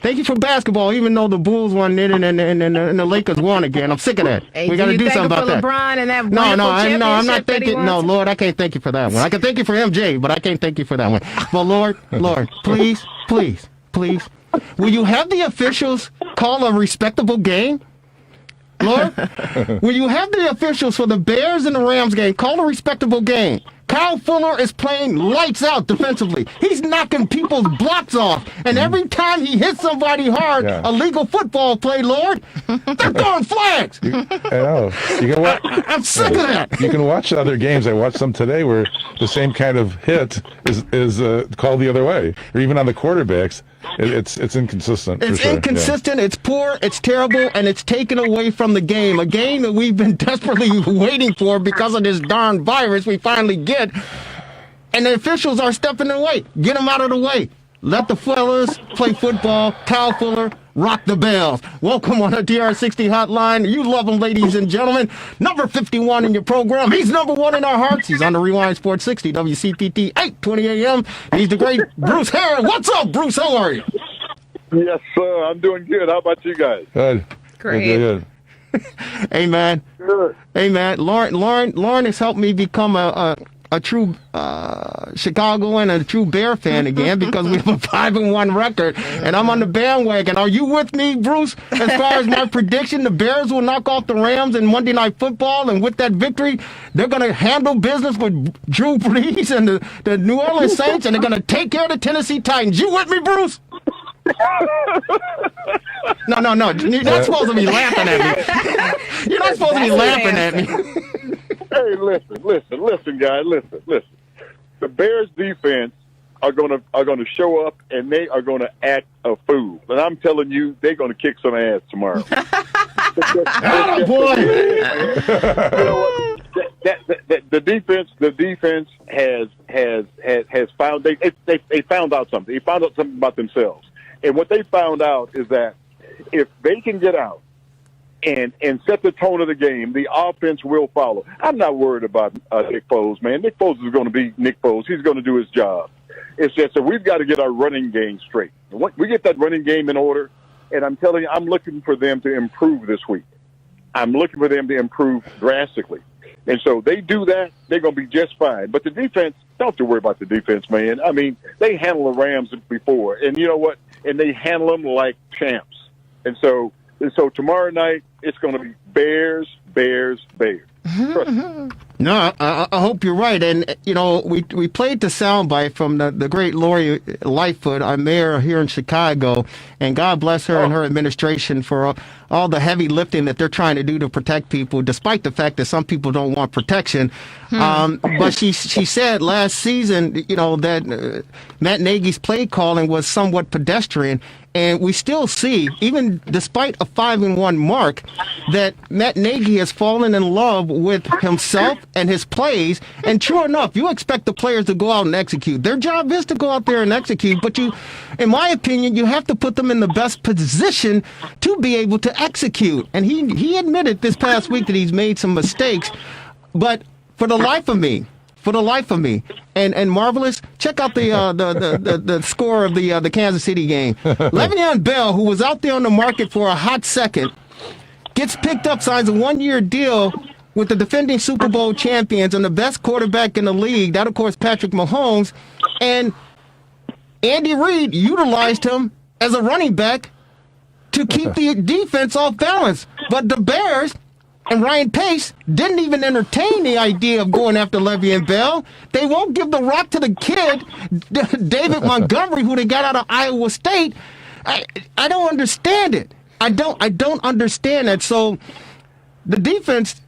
thank you for basketball, even though the Bulls won it and the Lakers won again. I'm sick of that. Hey, we got to do something about that. LeBron and that No, I'm not thanking. No, Lord, I can't thank you for that one. I can thank you for MJ, but I can't thank you for that one. But Lord, please, will you have the officials call a respectable game? Lord, will you have the officials for the Bears and the Rams game call a respectable game? Kyle Fuller is playing lights out defensively. He's knocking people's blocks off. And every time he hits somebody hard, a legal football play, Lord, they're throwing flags. I know. You can watch, I'm sick of that. You can watch other games. I watched some today where the same kind of hit is called the other way, or even on the quarterbacks. It's inconsistent. It's for sure. inconsistent. It's poor. It's terrible, and it's taken away from the game. A game that we've been desperately waiting for because of this darn virus. We finally get, and the officials are stepping away. Get them out of the way. Let the fellas play football. Kyle Fuller, rock the bells. Welcome on the DR60 hotline. You love him, ladies and gentlemen. Number 51 in your program. He's number one in our hearts. He's on the Rewind Sports 60 WCPT 820 AM. He's the great Bruce Herron. What's up, Bruce? How are you? Yes, sir. I'm doing good. How about you guys? Good. Great. Good. Hey, man. Good. Hey, man. Lauren has helped me become a true Chicagoan and a true Bear fan again because we have a 5-1 record, and I'm on the bandwagon. Are you with me, Bruce? As far as my prediction, the Bears will knock off the Rams in Monday Night Football, and with that victory, they're going to handle business with Drew Brees and the New Orleans Saints, and they're going to take care of the Tennessee Titans. You with me, Bruce? No. You're not supposed to be laughing at me. You're not supposed to be laughing at me. Hey, listen, guys, listen. The Bears defense are gonna show up and they are gonna act a fool. And I'm telling you, they're gonna kick some ass tomorrow. Oh boy! You know what? the defense has found they found out something. They found out something about themselves, and what they found out is that if they can get out and set the tone of the game, the offense will follow. I'm not worried about Nick Foles, man. Nick Foles is going to be Nick Foles. He's going to do his job. It's just that we've got to get our running game straight. Once we get that running game in order, and I'm telling you, I'm looking for them to improve this week. I'm looking for them to improve drastically. And so they do that, they're going to be just fine. But the defense, don't have to worry about the defense, man. I mean, they handled the Rams before. And you know what? And they handle them like champs. And so tomorrow night, it's going to be Bears. No, I hope you're right. And, you know, we played the soundbite from the great Lori Lightfoot, our mayor here in Chicago. And God bless her and her administration for all the heavy lifting that they're trying to do to protect people, despite the fact that some people don't want protection. But she said last season, you know, that Matt Nagy's play calling was somewhat pedestrian. And we still see, even despite a 5-1 mark, that Matt Nagy has fallen in love with himself and his plays. And true enough, you expect the players to go out and execute. Their job is to go out there and execute. But you, in my opinion, you have to put them in the best position to be able to execute. And he admitted this past week that he's made some mistakes. But for the life of me, and Marvelous, check out the score of the Kansas City game. Le'Veon Bell, who was out there on the market for a hot second, gets picked up, signs a 1-year deal with the defending Super Bowl champions and the best quarterback in the league. That, of course, Patrick Mahomes. And Andy Reid utilized him as a running back to keep the defense off balance. But the Bears and Ryan Pace didn't even entertain the idea of going after Le'Veon Bell. They won't give the rock to the kid, David Montgomery, who they got out of Iowa State. I don't understand it. I don't understand it. So the defense,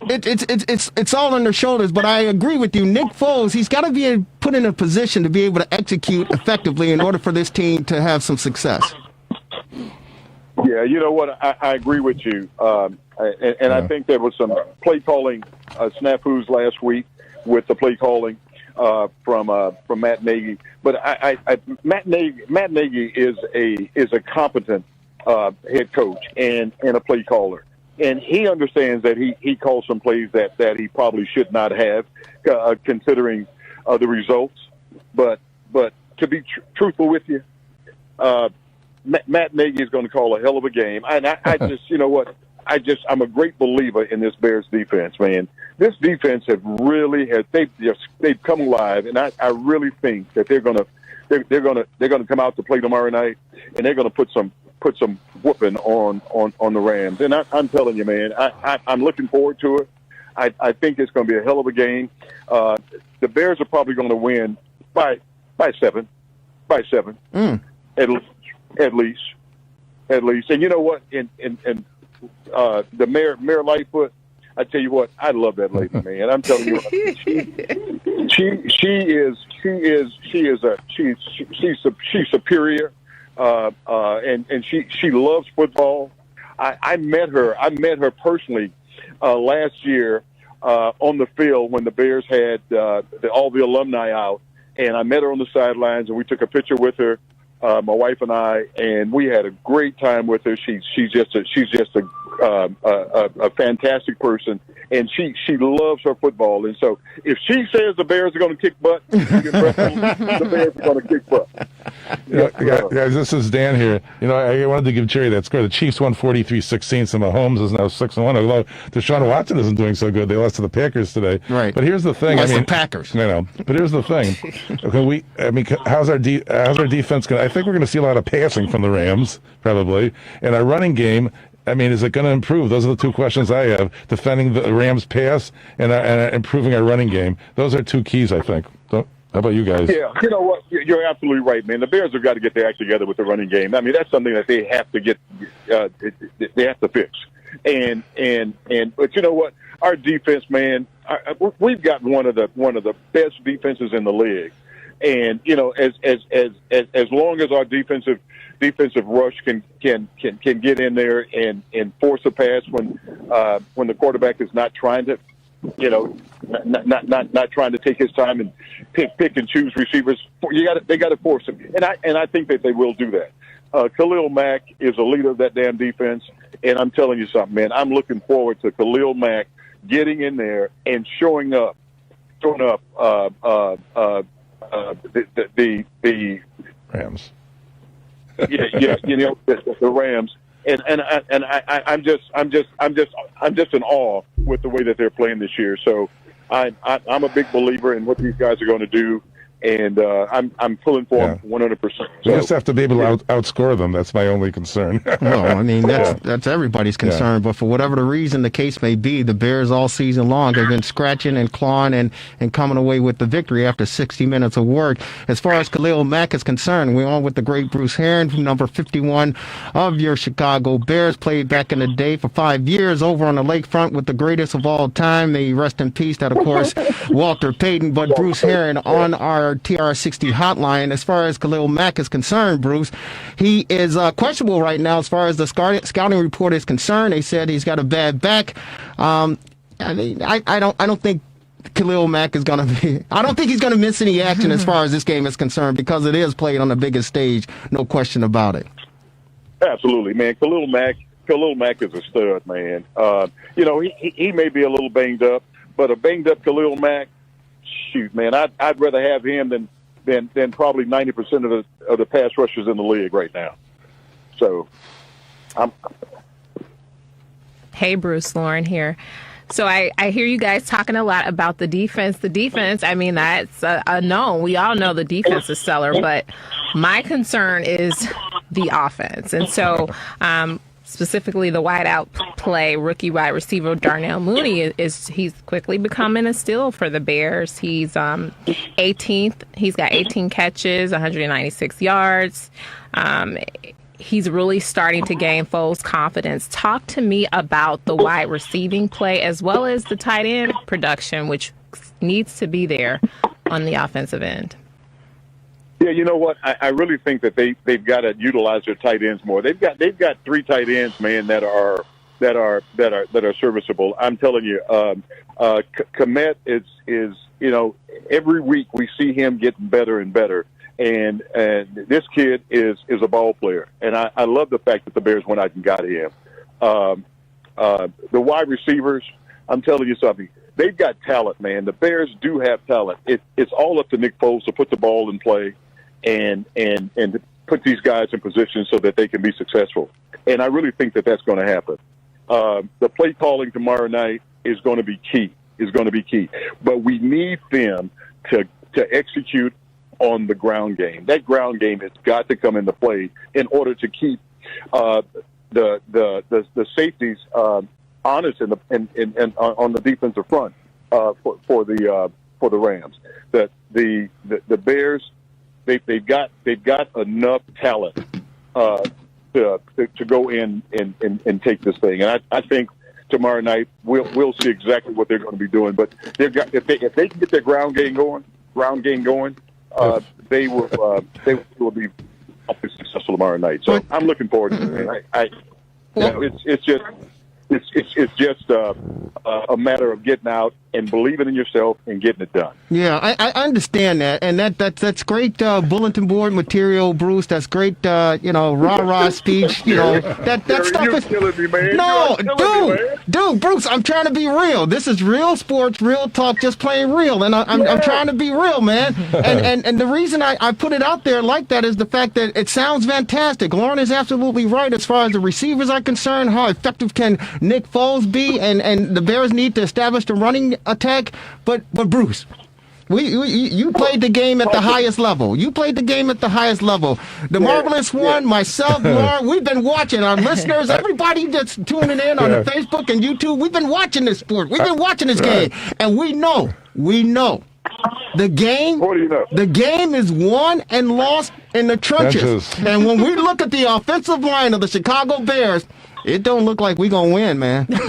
it's all on their shoulders. But I agree with you, Nick Foles. He's got to be put in a position to be able to execute effectively in order for this team to have some success. Yeah, you know what? I agree with you. I think there was some play calling snafus last week with the play calling from Matt Nagy. But Matt Nagy is a competent head coach and a play caller, and he understands that he calls some plays that he probably should not have, considering the results. But to be truthful with you, Matt Nagy is going to call a hell of a game. And I just, you know what? I'm a great believer in this Bears defense, man. This defense they've come alive, and I really think that they're gonna come out to play tomorrow night, and they're gonna put some whooping on the Rams. And I'm telling you, man, I'm looking forward to it. I think it's going to be a hell of a game. The Bears are probably going to win by 7, at least. And you know what? The Mayor Lightfoot, I tell you what, I love that lady, man. I'm telling you, she's superior, and she loves football. I met her personally last year on the field when the Bears had all the alumni out, and I met her on the sidelines, and we took a picture with her. My wife and I, and we had a great time with her. She's just a fantastic person, and she loves her football. And so, if she says the Bears are going to kick butt, you can trust me, the Bears are going to kick butt. Guys, this is Dan here. You know, I wanted to give Jerry that score. The Chiefs won 43-16, so Mahomes is now 6-1. Although Deshaun Watson isn't doing so good. They lost to the Packers today. Right. But here's the thing. The Packers. You know. But here's the thing. Okay, how's our defense going? I think we're going to see a lot of passing from the Rams, probably, and our running game. I mean, is it going to improve? Those are the two questions I have: defending the Rams' pass and improving our running game. Those are two keys, I think. How about you guys? Yeah, you know what? You're absolutely right, man. The Bears have got to get their act together with the running game. I mean, that's something that they have to get. They have to fix. But you know what? Our defense, man, we've got one of the best defenses in the league. And you know, as long as our defensive rush can get in there and force a pass when the quarterback is not trying to not trying to take his time and pick and choose receivers. They got to force him, and I think that they will do that. Khalil Mack is a leader of that damn defense, and I'm telling you something, man. I'm looking forward to Khalil Mack getting in there and showing up. The Rams. The Rams. And I'm just in awe with the way that they're playing this year. So I'm a big believer in what these guys are going to do, and I'm pulling for them 100%. We just have to be able to outscore them. That's my only concern. Well, I mean, that's everybody's concern. But for whatever the reason the case may be, the Bears all season long have been scratching and clawing and coming away with the victory after 60 minutes of work. As far as Khalil Mack is concerned, we're on with the great Bruce Herron, number 51 of your Chicago Bears, played back in the day for 5 years over on the lakefront with the greatest of all time. May he rest in peace. That, of course, Walter Payton. But Bruce Herron on our TR60 hotline. As far as Khalil Mack is concerned, Bruce, he is questionable right now as far as the scouting report is concerned. They said he's got a bad back. I don't think Khalil Mack is going to be. I don't think he's going to miss any action as far as this game is concerned, because it is played on the biggest stage. No question about it. Absolutely, man. Khalil Mack is a stud, man. He may be a little banged up, but a banged up Khalil Mack, shoot, man, I'd rather have him than probably 90% of the pass rushers in the league right now. So, Hey, Bruce, Lauren here. So I hear you guys talking a lot about the defense. The defense, I mean, that's a known. We all know the defense is stellar, but my concern is the offense. And so specifically the wideout play, rookie wide receiver Darnell Mooney he's quickly becoming a steal for the Bears. He's 18th. He's got 18 catches, 196 yards. He's really starting to gain Foles' confidence. Talk to me about the wide receiving play as well as the tight end production, which needs to be there on the offensive end. Yeah, you know what? I really think that they've got to utilize their tight ends more. They've got 3 tight ends, man, that are serviceable. I'm telling you, Komet is every week we see him getting better and better. And this kid is a ball player, and I love the fact that the Bears went out and got him. The wide receivers, I'm telling you something. They've got talent, man. The Bears do have talent. It's all up to Nick Foles to put the ball in play and to put these guys in position so that they can be successful. And I really think that that's going to happen. The play calling tomorrow night is going to be key. But we need them to execute on the ground game. That ground game has got to come into play in order to keep the safeties honest and on the defensive front for the Rams. That the Bears they've got enough talent to go in and take this thing. And I think tomorrow night we'll see exactly what they're going to be doing. But if they can get their ground game going, they will be successful tomorrow night. So I'm looking forward to it. It's just a matter of getting out and believing in yourself and getting it done. Yeah, I understand that, and that's great bulletin board material, Bruce. That's great, rah-rah speech. That Jerry, stuff you're is killing me, man. No, dude, Bruce, I'm trying to be real. This is real sports, real talk, just plain real, and I'm trying to be real, man. And the reason I put it out there like that is the fact that it sounds fantastic. Lauren is absolutely right as far as the receivers are concerned. How effective can Nick Foles be? And the Bears need to establish the running attack. But Bruce, you played the game at the highest level. The Marvelous One, myself, Lauren, we've been watching. Our listeners, everybody that's tuning in on the Facebook and YouTube, we've been watching this sport. We've been watching this game. And we know the game. What do you know? The game is won and lost in the trenches. And when we look at the offensive line of the Chicago Bears, it don't look like we gonna win, man. It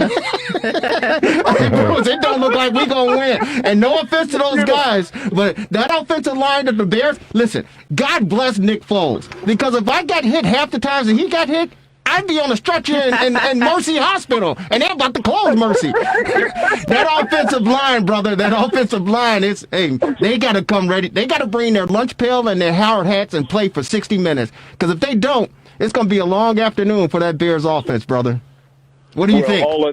don't look like we gonna win. And no offense to those guys, but that offensive line of the Bears, listen, God bless Nick Foles. Because if I got hit half the times that he got hit, I'd be on a stretcher in Mercy Hospital, and they're about to close Mercy. That offensive line, brother, that offensive line is, hey, they got to come ready. They got to bring their lunch pail and their Howard hats and play for 60 minutes. Because if they don't, it's going to be a long afternoon for that Bears offense, brother. What do you think? All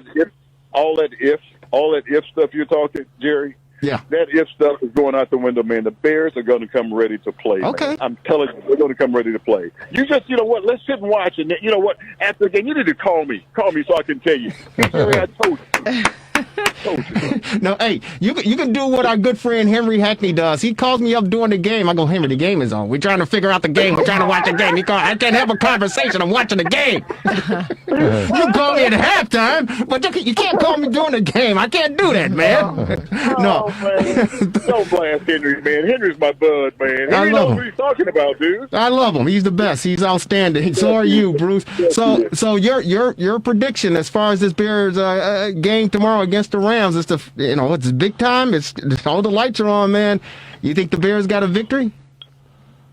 that if stuff you're talking, Jerry. Yeah. That if stuff is going out the window, man. The Bears are going to come ready to play. Okay. Man. I'm telling you, they're going to come ready to play. You just, you know what? Let's sit and watch. And you know what? After the game, you need to call me so I can tell you. Hey, Jerry, I told you. No, hey, you can do what our good friend Henry Hackney does. He calls me up during the game. I go, Henry, the game is on. We're trying to figure out the game. We're trying to watch the game. He calls, I can't have a conversation. I'm watching the game. You call me at halftime, but you can't call me during the game. I can't do that, man. No. Man. Don't blast Henry, man. Henry's my bud, man. Henry knows what he's talking about, dude. I love him. He's the best. He's outstanding. So are you, Bruce. So your prediction as far as this Bears game tomorrow against the Rams, it's big time. It's all the lights are on, man. You think the Bears got a victory?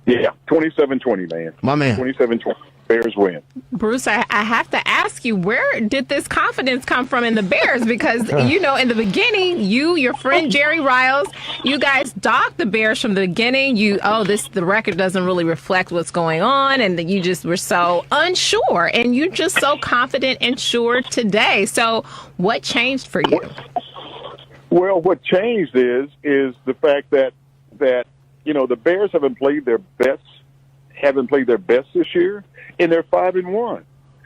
Yeah, 27-20, man. My man. 27-20. Bears win. Bruce, I have to ask you, where did this confidence come from in the Bears? Because, in the beginning, your friend Jerry Riles, you guys dogged the Bears from the beginning. The record doesn't really reflect what's going on, and you just were so unsure, and you're just so confident and sure today. So what changed for you? Well, what changed is the fact that the Bears haven't played their best this year, and they're 5-1.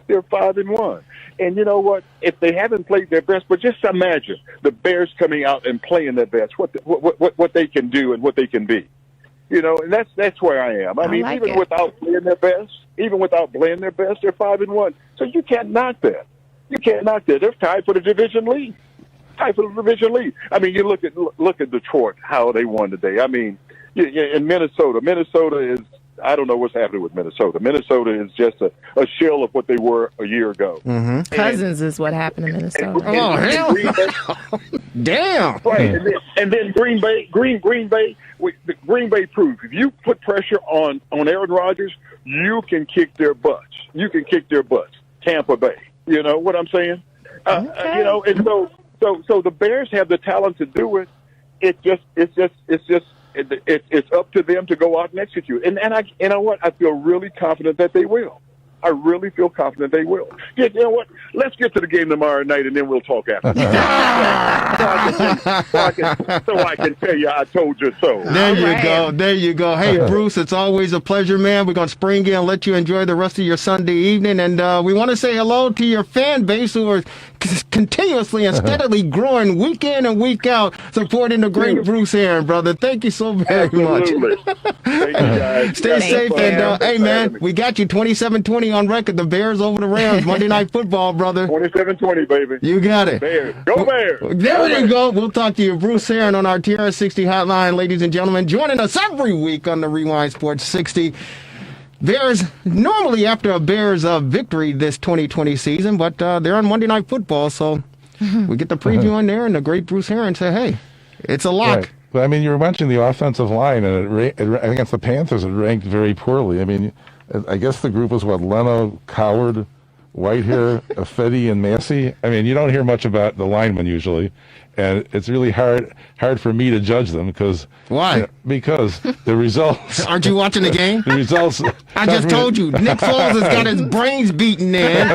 They're 5-1. And you know what? If they haven't played their best, but just imagine the Bears coming out and playing their best, what they can do and what they can be. And that's where I am. I mean, even without playing their best, they're 5-1. So you can't knock that. They're tied for the division lead. I mean, you look at Detroit, how they won today. I mean, in Minnesota is, I don't know what's happening with Minnesota. Minnesota is just a shell of what they were a year ago. Mm-hmm. Cousins is what happened in Minnesota. Damn. Right, and then Green Bay proved if you put pressure on Aaron Rodgers, you can kick their butts. Tampa Bay. You know what I'm saying? Okay. And so the Bears have the talent to do it. It's up to them to go out and execute. And you know what? I feel really confident that they will. I really feel confident they will. Yeah, you know what? Let's get to the game tomorrow night, and then we'll talk after. So I can tell you I told you so. There you go. Hey, Bruce, it's always a pleasure, man. We're going to spring in and let you enjoy the rest of your Sunday evening. And we want to say hello to your fan base who are continuously and steadily growing week in and week out, supporting the great Bruce Aaron, brother. Thank you so very much. Thank you, guys. Stay safe. And, hey, man, we got you 27-20 on record. The Bears over the Rams. Monday Night Football, brother. 27-20, baby. You got it. Bears. Go Bears. There you go. We'll talk to you. Bruce Aaron on our TR60 hotline, ladies and gentlemen, joining us every week on the Rewind Sports 60. Bears, normally after a Bears victory this 2020 season, but they're on Monday Night Football, so we get the preview in there, and the great Bruce Aaron say, hey, it's a lock. Right. But, I mean, you were mentioning the offensive line, and against the Panthers, it ranked very poorly. I mean, I guess the group was, Leno, Coward, Whitehair, Affetti, and Massey. I mean, you don't hear much about the linemen usually, and it's really hard for me to judge them because why? Because the results. Aren't you watching the game? The results. I just told you, Nick Foles has got his brains beaten in.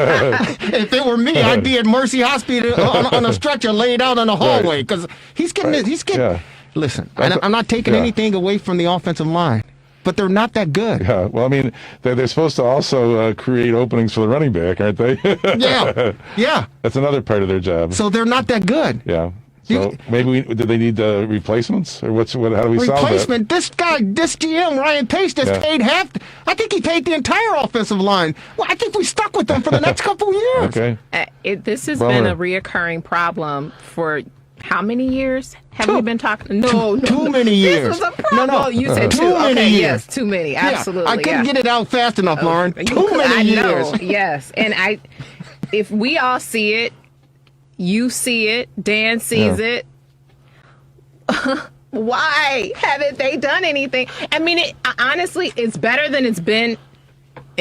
If it were me, I'd be at Mercy Hospital on a stretcher, laid out in the hallway because he's getting. Yeah. Listen, I'm not taking anything away from the offensive line. But they're not that good. Yeah, well, I mean, they're supposed to also create openings for the running back, aren't they? Yeah. That's another part of their job. So they're not that good. Yeah. So maybe do they need replacements, or how do we solve that? Replacement? This GM Ryan Pace just paid half. I think he paid the entire offensive line. Well, I think we stuck with them for the next couple of years. Okay. This has been a reoccurring problem for. How many years have we been talking? No, too many years. This was a problem. No. You said too many years. Yes, too many. Absolutely. I couldn't get it out fast enough, Lauren. Too many years. Yes, and if we all see it, you see it, Dan sees it. Why haven't they done anything? I mean, honestly, it's better than it's been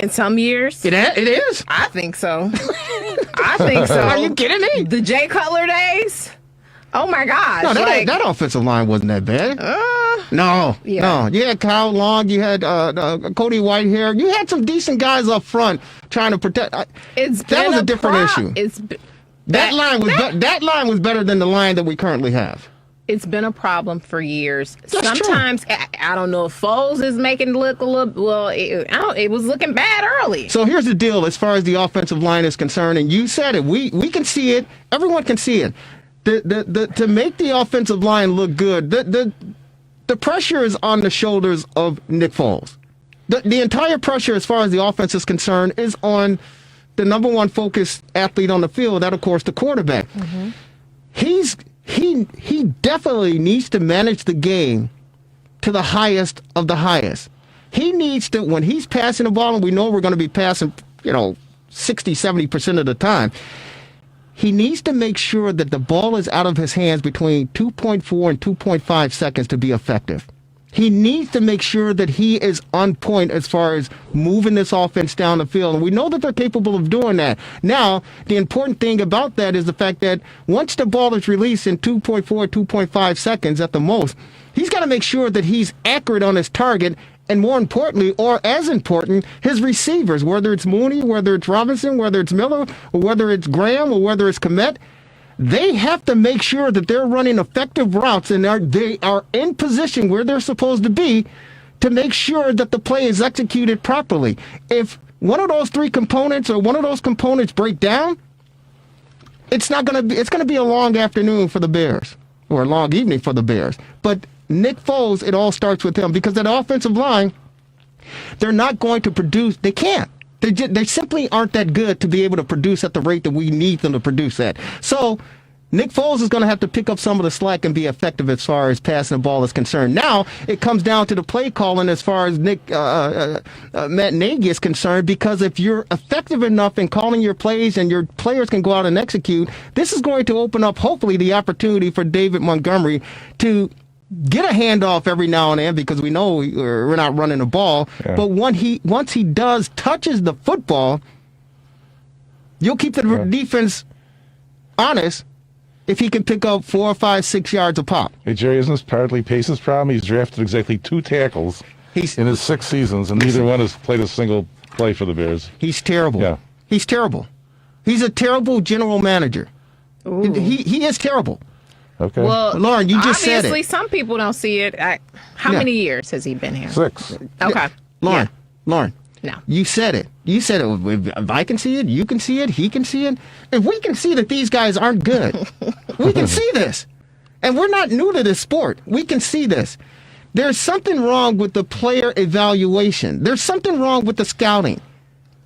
In some years, It is. I think so. I think so. Are you kidding me? The Jay Cutler days. Oh my gosh! No, that offensive line wasn't that bad. No. You had Kyle Long, you had Cody Whitehair, you had some decent guys up front trying to protect. That was a different issue. That line was better than the line that we currently have. It's been a problem for years. Sometimes I don't know if Foles is making it look a little. Well, it was looking bad early. So here's the deal, as far as the offensive line is concerned, and you said it. We can see it. Everyone can see it. To make the offensive line look good, the pressure is on the shoulders of Nick Foles. The entire pressure, as far as the offense is concerned, is on the number one focused athlete on the field. That, of course, the quarterback. Mm-hmm. He definitely needs to manage the game to the highest of the highest. He needs to, when he's passing the ball, and we know we're going to be passing, 60, 70% of the time, he needs to make sure that the ball is out of his hands between 2.4 and 2.5 seconds to be effective. He needs to make sure that he is on point as far as moving this offense down the field. And we know that they're capable of doing that. Now, the important thing about that is the fact that once the ball is released in 2.4, 2.5 seconds at the most, he's got to make sure that he's accurate on his target. And more importantly, or as important, his receivers, whether it's Mooney, whether it's Robinson, whether it's Miller, or whether it's Graham, or whether it's Komet, they have to make sure that they're running effective routes and they are in position where they're supposed to be to make sure that the play is executed properly. If one of those three components or one of those components break down, it's going to be a long afternoon for the Bears, or a long evening for the Bears. But Nick Foles, it all starts with him, because that offensive line, they're not going to produce. They can't. They simply aren't that good to be able to produce at the rate that we need them to produce at. So Nick Foles is going to have to pick up some of the slack and be effective as far as passing the ball is concerned. Now it comes down to the play calling as far as Matt Nagy is concerned, because if you're effective enough in calling your plays and your players can go out and execute, this is going to open up, hopefully, the opportunity for David Montgomery to get a handoff every now and then, because we know we're not running the ball. Yeah. But once he touches the football, you'll keep the defense honest if he can pick up 4 or 5, 6 yards a pop. Hey, Jerry, isn't this partly Pace's problem? He's drafted exactly 2 tackles in his 6 seasons, and neither one has played a single play for the Bears. He's terrible. Yeah. He's terrible. He's a terrible general manager. He is terrible. Okay. Well, Lauren, you just said it. Obviously, some people don't see it. How many years has he been here? 6. Okay. Lauren. No. You said it. If I can see it, you can see it, he can see it. If we can see that these guys aren't good, we can see this. And we're not new to this sport. We can see this. There's something wrong with the player evaluation. There's something wrong with the scouting.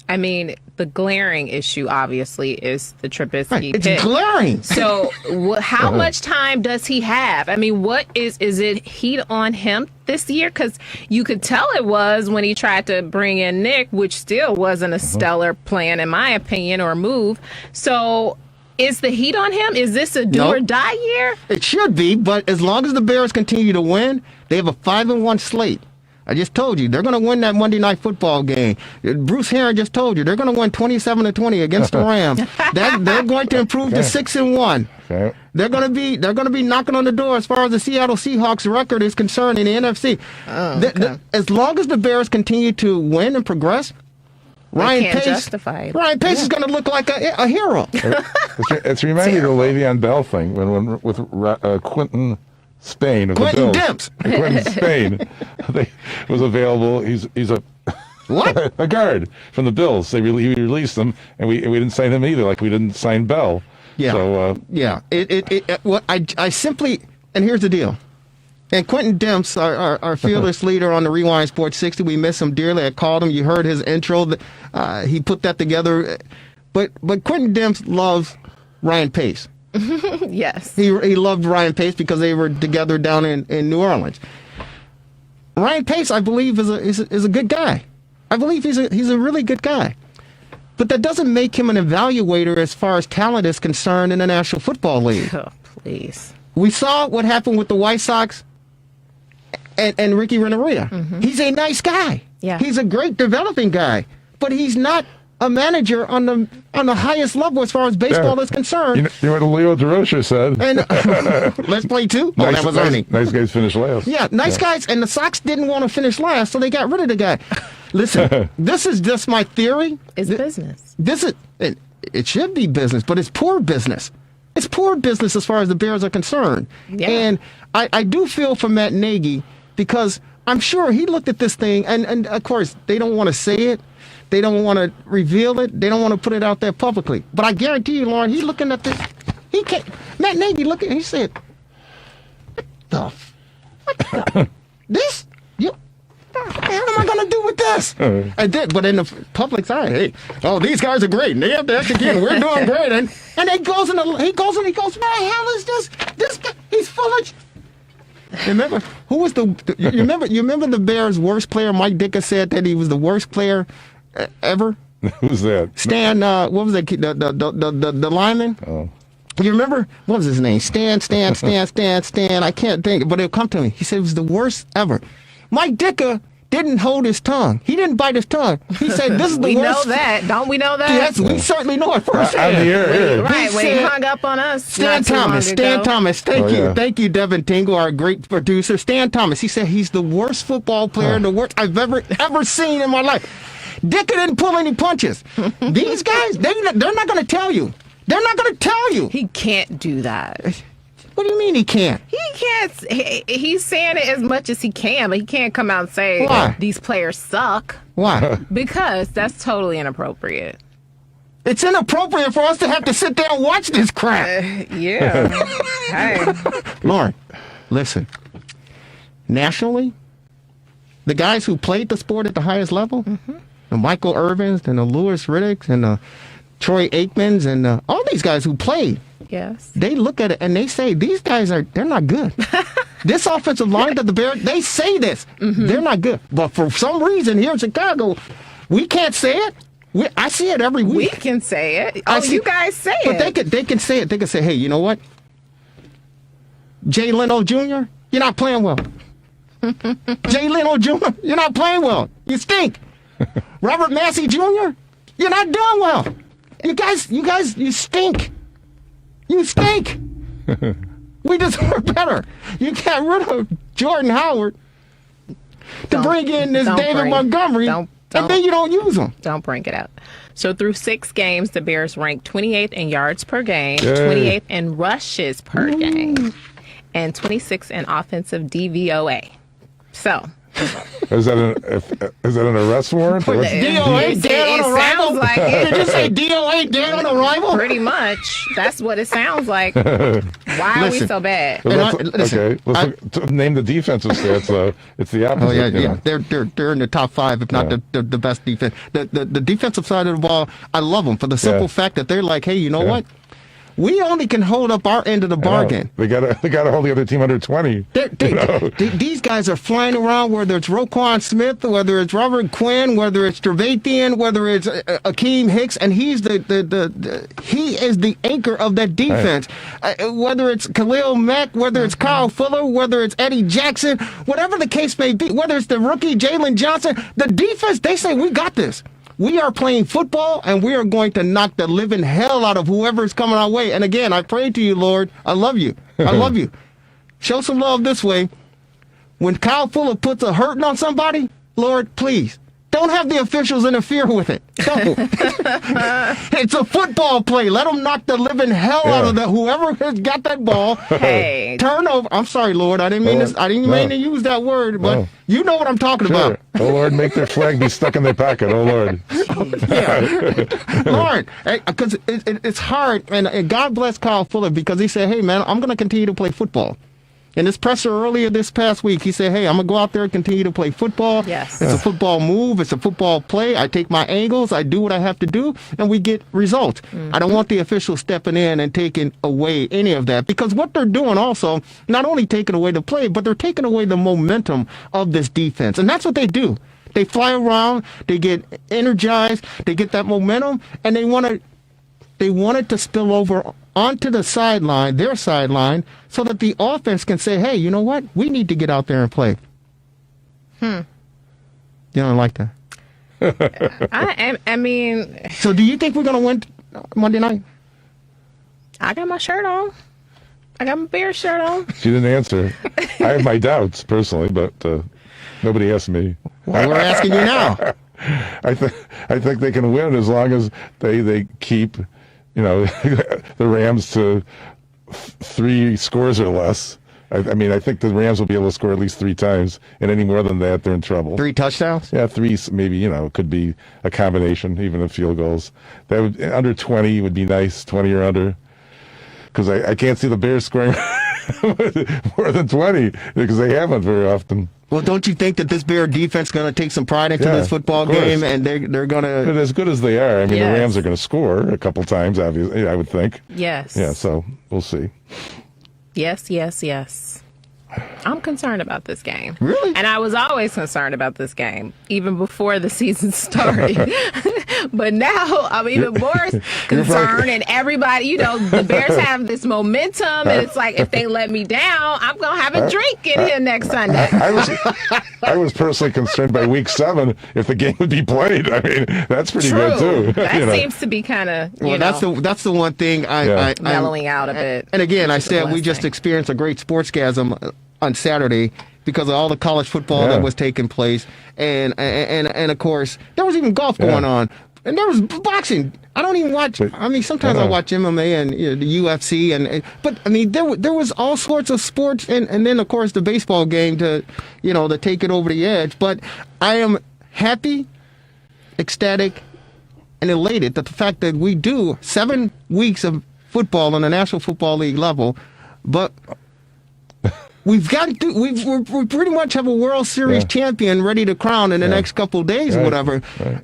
I mean, the glaring issue, obviously, is the Trubisky pick. It's glaring. So how much time does he have? I mean, what is it heat on him this year? Because you could tell it was when he tried to bring in Nick, which still wasn't a stellar plan, in my opinion, or move. So is the heat on him? Is this a do or die year? It should be, but as long as the Bears continue to win, they have a 5-1 slate. I just told you, they're going to win that Monday Night Football game. Bruce Herron just told you, they're going to win 27-20 against the Rams. They're going to improve to 6-1. Okay. They're going to be knocking on the door as far as the Seattle Seahawks record is concerned in the NFC. As long as the Bears continue to win and progress, Ryan Pace is going to look like a hero. It's reminding me of the Le'Veon Bell thing with Quentin Spain of the Bills. Dimps. Quentin Spain was available. He's a what? A guard from the Bills. He released him, and we didn't sign him either. Like we didn't sign Bell. Yeah. So I simply, and here's the deal. And Quentin Dimps, our fearless leader on the Rewind Sports 60, we miss him dearly. I called him. You heard his intro. He put that together. But Quentin Dimps loves Ryan Pace. Yes. He loved Ryan Pace because they were together down in New Orleans. Ryan Pace, I believe, is a good guy. I believe he's a really good guy. But that doesn't make him an evaluator as far as talent is concerned in the National Football League. Oh, please. We saw what happened with the White Sox and Ricky Renteria. Mm-hmm. He's a nice guy. Yeah. He's a great developing guy. but he's not a manager on the highest level as far as baseball is concerned. You know what Leo DeRocher said? And let's play two. Oh, that was Ernie. Nice guys finish last. Yeah, nice guys. And the Sox didn't want to finish last, so they got rid of the guy. Listen, this is just my theory. It's business. It should be business, but it's poor business. It's poor business as far as the Bears are concerned. Yeah. And I do feel for Matt Nagy because I'm sure he looked at this thing, and of course, they don't want to say it. They don't want to reveal it. They don't want to put it out there publicly. But I guarantee you, Lauren, he's looking at this. He can't. Matt Nagy looking. He said, "What the? This? What the hell am I going to do with this?" But in the public's eye, hey, these guys are great, and they have to execute. We're doing great, and he goes, what the hell is this? This guy, he's full of. Remember who was you remember the Bears' worst player? Mike Ditka said that he was the worst player ever. Who's that? Stan. What was that? The lineman. Oh. You remember what was his name? Stan. I can't think, but it'll come to me. He said it was the worst ever. Mike Ditka didn't hold his tongue. He didn't bite his tongue. He said, "This is the worst." We know that, don't we know that? Yes, we certainly know it firsthand. I'm here. Right, when he hung up on us. Stan Thomas. Thank you. Thank you, Devin Tingle, our great producer. Stan Thomas. He said he's the worst football player, the worst I've ever seen in my life. Ditka didn't pull any punches. These guys, they're not going to tell you. They're not going to tell you. He can't do that. What do you mean he can't? He can't. He's saying it as much as he can, but he can't come out and say these players suck. Why? Because that's totally inappropriate. It's inappropriate for us to have to sit there and watch this crap. Yeah. Hey. Lauren, listen. Nationally, the guys who played the sport at the highest level, the Michael Irvins and the Louis Riddicks and the Troy Aikmans and all these guys who played. Yes. They look at it and they say, these guys they're not good. This offensive line that the Bears, they say this. They're not good. But for some reason here in Chicago, we can't say it. I see it every week. We can say it. You guys say it. But they can say it. They can say, hey, you know what? Jay Leno Jr., you're not playing well. Jay Leno Jr., you're not playing well. You stink. Robert Massey Jr., you're not doing well. You guys, you stink. You stink. We deserve better. You got rid of Jordan Howard to bring in this David Montgomery, and then you don't use them. Don't bring it up. So through 6 games, the Bears ranked 28th in yards per game, 28th in rushes per game, and 26th in offensive DVOA. So. Is that an arrest warrant? DOA dead on arrival? Sounds like it. Did you say DOA dead on arrival? Pretty much. That's what it sounds like. Why are we so bad? Let's name the defensive stats. So it's the opposite. They're in the top 5, if not the best defense. The defensive side of the ball, I love them for the simple fact that they're like, hey, you know what? We only can hold up our end of the bargain. They got to hold the other team under 20. These guys are flying around, whether it's Roquan Smith, whether it's Robert Quinn, whether it's Trevathan, whether it's Akeem Hicks, and he is the anchor of that defense. Whether it's Khalil Mack, whether it's Kyle Fuller, whether it's Eddie Jackson, whatever the case may be, whether it's the rookie Jalen Johnson, the defense, they say, we got this. We are playing football, and we are going to knock the living hell out of whoever is coming our way. And again, I pray to you, Lord. I love you. I love you. Show some love this way. When Kyle Fuller puts a hurting on somebody, Lord, please, don't have the officials interfere with it. Don't. It's a football play. Let them knock the living hell out of whoever has got that ball. Hey. Turnover. I'm sorry, Lord. I didn't mean this. I didn't mean to use that word, but you know what I'm talking about. Oh, Lord, make their flag be stuck in their pocket. Oh, Lord. Lord, because it's hard. And God bless Kyle Fuller because he said, hey, man, I'm going to continue to play football. In his presser earlier this past week, he said, hey, I'm going to go out there and continue to play football. Yes. It's a football move. It's a football play. I take my angles. I do what I have to do, and we get results. I don't want the officials stepping in and taking away any of that because what they're doing also, not only taking away the play, but they're taking away the momentum of this defense. And that's what they do. They fly around. They get energized. They get that momentum, and they want it to spill over onto the sideline, their sideline, so that the offense can say, hey, you know what? We need to get out there and play. You don't like that? I mean, So do you think we're going to win Monday night? I got my shirt on. I got my Bears shirt on. She didn't answer. I have my doubts personally, but nobody asked me. Well, we're asking you now. I think they can win as long as they keep, the Rams to 3 scores or less. I mean, I think the Rams will be able to score at least 3 times, and any more than that, they're in trouble. 3 touchdowns? Yeah, 3 maybe. It could be a combination, even of field goals. That would under 20 would be nice, 20 or under, because I can't see the Bears scoring more than 20 because they haven't very often. Well, don't you think that this Bear defense is going to take some pride into this football game, and they're going to? But as good as they are, I mean, Yes. the Rams are going to score a couple times, obviously. I would think. Yes. Yeah. So we'll see. Yes, yes, yes. I'm concerned about this game. Really? And I was always concerned about this game, even before the season started. But now I'm even more concerned, and everybody, the Bears have this momentum, and it's like, if they let me down, I'm going to have a drink in here next Sunday. I was personally concerned by week 7 if the game would be played. I mean, that's pretty good too. That seems to be kind of, Well, that's the one thing I'm mellowing out a bit. And again, I which is a said we blessing. just experienced a great sportsgasm on Saturday because of all the college football that was taking place, and of course there was even golf going on, and there was boxing. I don't even watch. I mean, sometimes I watch MMA and the UFC, but I mean there was all sorts of sports, and then of course the baseball game to take it over the edge. But I am happy, ecstatic, and elated that the fact that we do 7 weeks of football on the National Football League level, but we've got to. We pretty much have a World Series champion ready to crown in the next couple of days or whatever. Right.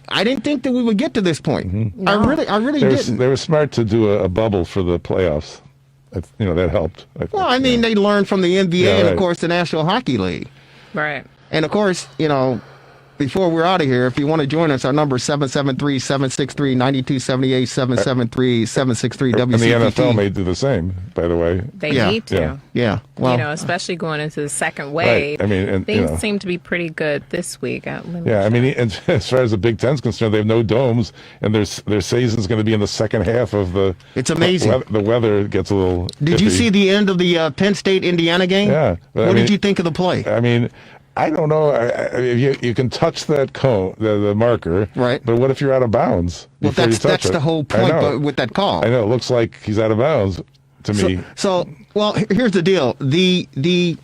I didn't think that we would get to this point. Mm-hmm. I really didn't. They were smart to do a bubble for the playoffs. That helped. I think. Well, I mean, they learned from the NBA and of course the National Hockey League. Right. And of course, before we're out of here, if you want to join us, our number is 773-763-9278, 773-763-WCPT. And the NFL may do the same, by the way. They need to. Yeah. Well, especially going into the second wave. Right. I mean, and, things seem to be pretty good this week. I mean, and as far as the Big Ten's concerned, they have no domes, and their season's going to be in the second half of the. It's amazing. The weather gets a little. Did you iffy. see the end of the Penn State Indiana game? Yeah. What did you think of the play? I mean, I don't know. You can touch that cone, the marker, right? But what if you're out of bounds? Well, that's the whole point with that call. I know. It looks like he's out of bounds to me. So, well, here's the deal. The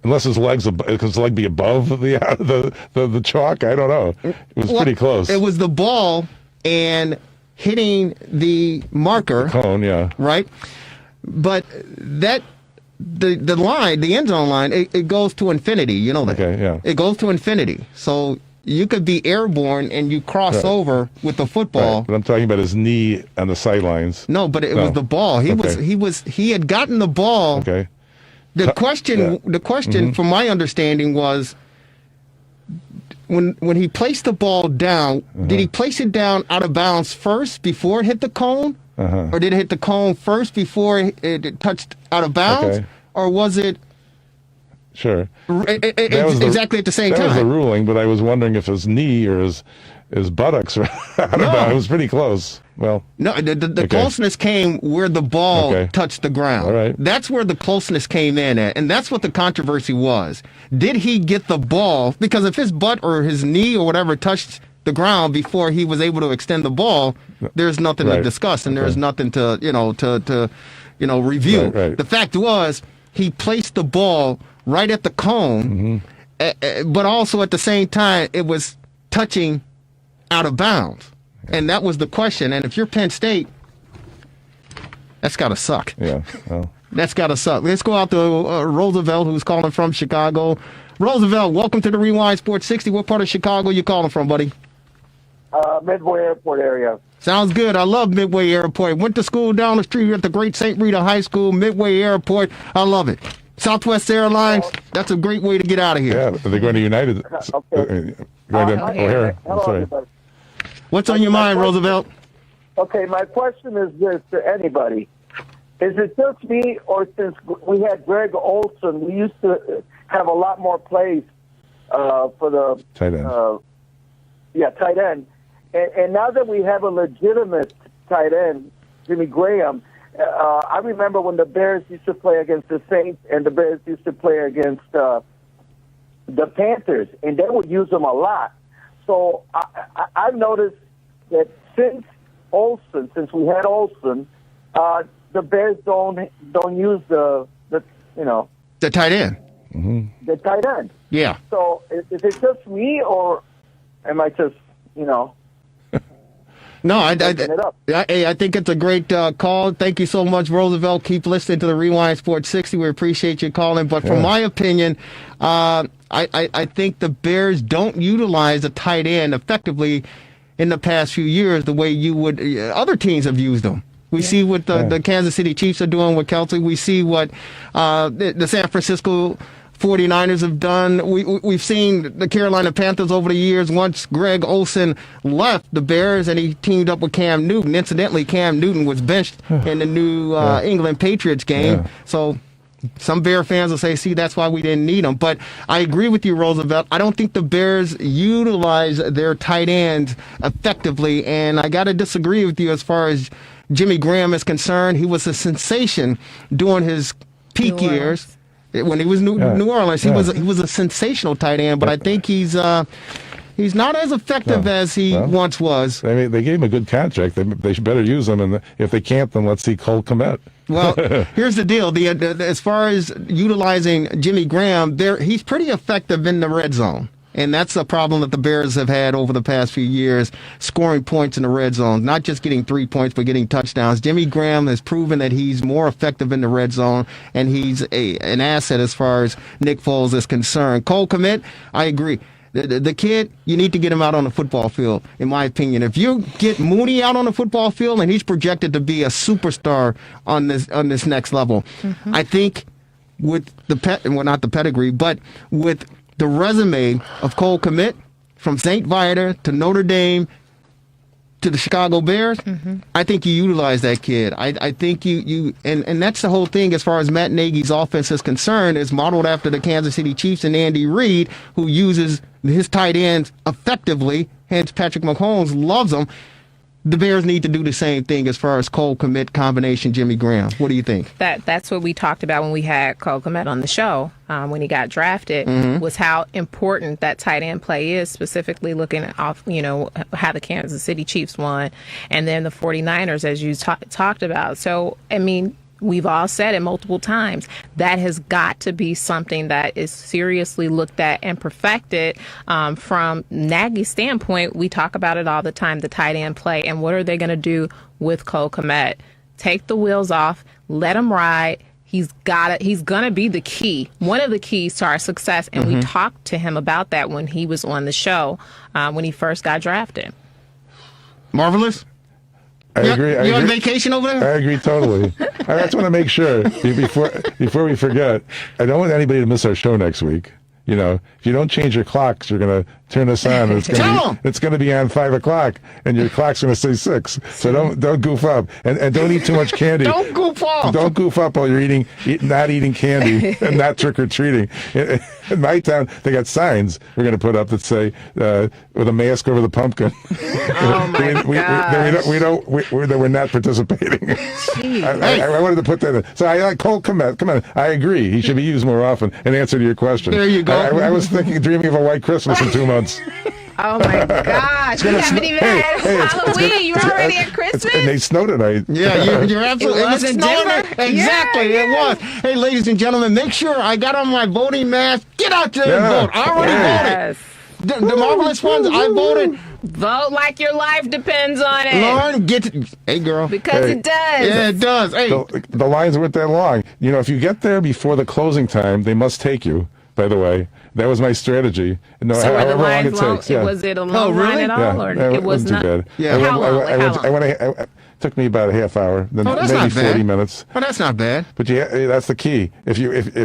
unless his leg be above the chalk. I don't know. It was pretty close. It was the ball and hitting the marker, the cone, yeah, right. But that. The line, the end zone line, it goes to infinity. You know that. Okay, yeah. It goes to infinity. So you could be airborne and you cross over with the football. Right. But I'm talking about his knee on the sidelines. No, but it was the ball. He had gotten the ball. Okay. The question from my understanding was when he placed the ball down, did he place it down out of bounds first before it hit the cone? Or did it hit the cone first before it touched out of bounds? Okay. Or was it exactly at the same time? That was the ruling, but I was wondering if his knee or his buttocks were out of bounds. It was pretty close. Well, no, the closeness came where the ball touched the ground. All right. That's where the closeness came in at, and that's what the controversy was. Did he get the ball? Because if his butt or his knee or whatever touched the ground before he was able to extend the ball, there's nothing to discuss, and there's nothing to review. Right. The fact was he placed the ball right at the cone, but also at the same time it was touching out of bounds, and that was the question. And if you're Penn State, that's got to suck. Yeah, well. That's got to suck. Let's go out to Roosevelt, who's calling from Chicago. Roosevelt, welcome to the Rewind Sports 60. What part of Chicago you calling from, buddy? Midway Airport area. Sounds good. I love Midway Airport. Went to school down the street at the great St. Rita High School, Midway Airport. I love it. Southwest Airlines, that's a great way to get out of here. Yeah, they're going to United. Going to O'Hare. Hello, Sorry. everybody. What's on your mind, Roosevelt? Okay, my question is this to anybody. Is it just me, or since we had Greg Olson, we used to have a lot more plays for the tight end. tight end. And now that we have a legitimate tight end, Jimmy Graham, I remember when the Bears used to play against the Saints and the Bears used to play against the Panthers, and they would use them a lot. So I've noticed that since we had Olsen, the Bears don't use the tight end. The tight end. Yeah. So is it just me, or am I just No, I think it's a great call. Thank you so much, Roosevelt. Keep listening to the Rewind Sports 60. We appreciate you calling. But from my opinion, I think the Bears don't utilize a tight end effectively in the past few years the way you would other teams have used them. We see what the Kansas City Chiefs are doing with Kelsey. We see what the San Francisco 49ers have done. We've seen the Carolina Panthers over the years. Once Greg Olsen left the Bears and he teamed up with Cam Newton. Incidentally, Cam Newton was benched in the New England Patriots game. So some Bear fans will say, see, that's why we didn't need him. But I agree with you, Roosevelt. I don't think the Bears utilize their tight ends effectively. And I got to disagree with you as far as Jimmy Graham is concerned. He was a sensation during his peak years. When he was New Orleans, he was a sensational tight end, but I think he's not as effective as he once was. They gave him a good contract. They should better use him, and if they can't, then let's see Cole Kmet. Well, here's the deal. As far as utilizing Jimmy Graham, he's pretty effective in the red zone. And that's a problem that the Bears have had over the past few years, scoring points in the red zone, not just getting 3 points, but getting touchdowns. Jimmy Graham has proven that he's more effective in the red zone, and he's an asset as far as Nick Foles is concerned. Cole Kmet, I agree. The kid, you need to get him out on the football field, in my opinion. If you get Mooney out on the football field, and he's projected to be a superstar on this next level, I think with not the pedigree, but with the resume of Cole Kmet from St. Viator to Notre Dame to the Chicago Bears, I think you utilize that kid. I think and that's the whole thing as far as Matt Nagy's offense is concerned, is modeled after the Kansas City Chiefs and Andy Reid, who uses his tight ends effectively, hence Patrick Mahomes loves them. The Bears need to do the same thing as far as Cole Kmet combination Jimmy Graham. What do you think? That's what we talked about when we had Cole Kmet on the show when he got drafted, was how important that tight end play is, specifically looking at how the Kansas City Chiefs won and then the 49ers, as you talked about. So, I mean, we've all said it multiple times. That has got to be something that is seriously looked at and perfected. From Nagy's standpoint, we talk about it all the time, the tight end play. And what are they going to do with Cole Kmet? Take the wheels off, let him ride. He's going to be the key, one of the keys to our success. And we talked to him about that when he was on the show, when he first got drafted. Marvelous. I agree. You on vacation over there? I agree totally. I just want to make sure before we forget. I don't want anybody to miss our show next week. If you don't change your clocks, you're going to turn us on. And it's going to be on 5 o'clock, and your clock's going to say 6. So don't goof up, and don't eat too much candy. Don't goof up. Don't goof up while you're not eating candy and not trick or treating. In my town, they got signs we're going to put up that say with a mask over the pumpkin. Oh my gosh. We're not participating. I wanted to put that in. So I like Cole Kmet. Come on, I agree. He should be used more often. In answer to your question, there you go. I was dreaming of a white Christmas in 2 months. Oh my gosh! We haven't even had Halloween. You're already at Christmas. And they snowed tonight. Yeah, you're absolutely. It was in Denver. Exactly, it was. Hey, ladies and gentlemen, make sure I got on my voting mask. Get out there and vote. I already voted. The marvelous ones, I voted. Vote like your life depends on it. Lauren, hey girl. Because it does. Yeah, it does. Hey, the lines weren't that long. If you get there before the closing time, they must take you. By the way, that was my strategy. So however long it takes. Was it a long line at all, or it was not too bad? Yeah. How long? It took me about a half hour, then maybe 40 minutes. Oh, that's not bad. But that's the key. If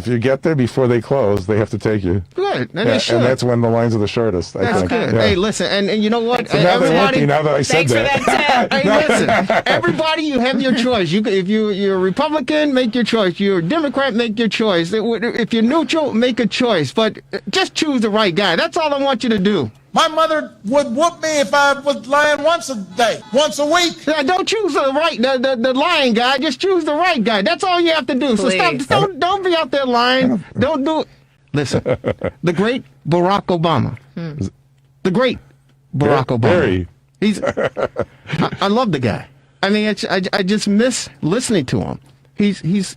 you get there before they close, they have to take you. Good, and they should. And that's when the lines are the shortest. That's I think. good. Yeah. Hey, listen, and you know what? So now they're working. Now that I said that. Hey, listen, everybody, you have your choice. If you're a Republican, make your choice. You're a Democrat, make your choice. If you're neutral, make a choice. But just choose the right guy. That's all I want you to do. My mother would whoop me if I was lying once a day, once a week. Don't choose the lying guy. Just choose the right guy. That's all you have to do. Please. So don't be out there lying. Don't do it. Listen, the great Barack Obama. The great Barack Obama. Barry. I love the guy. I mean, I just miss listening to him. He's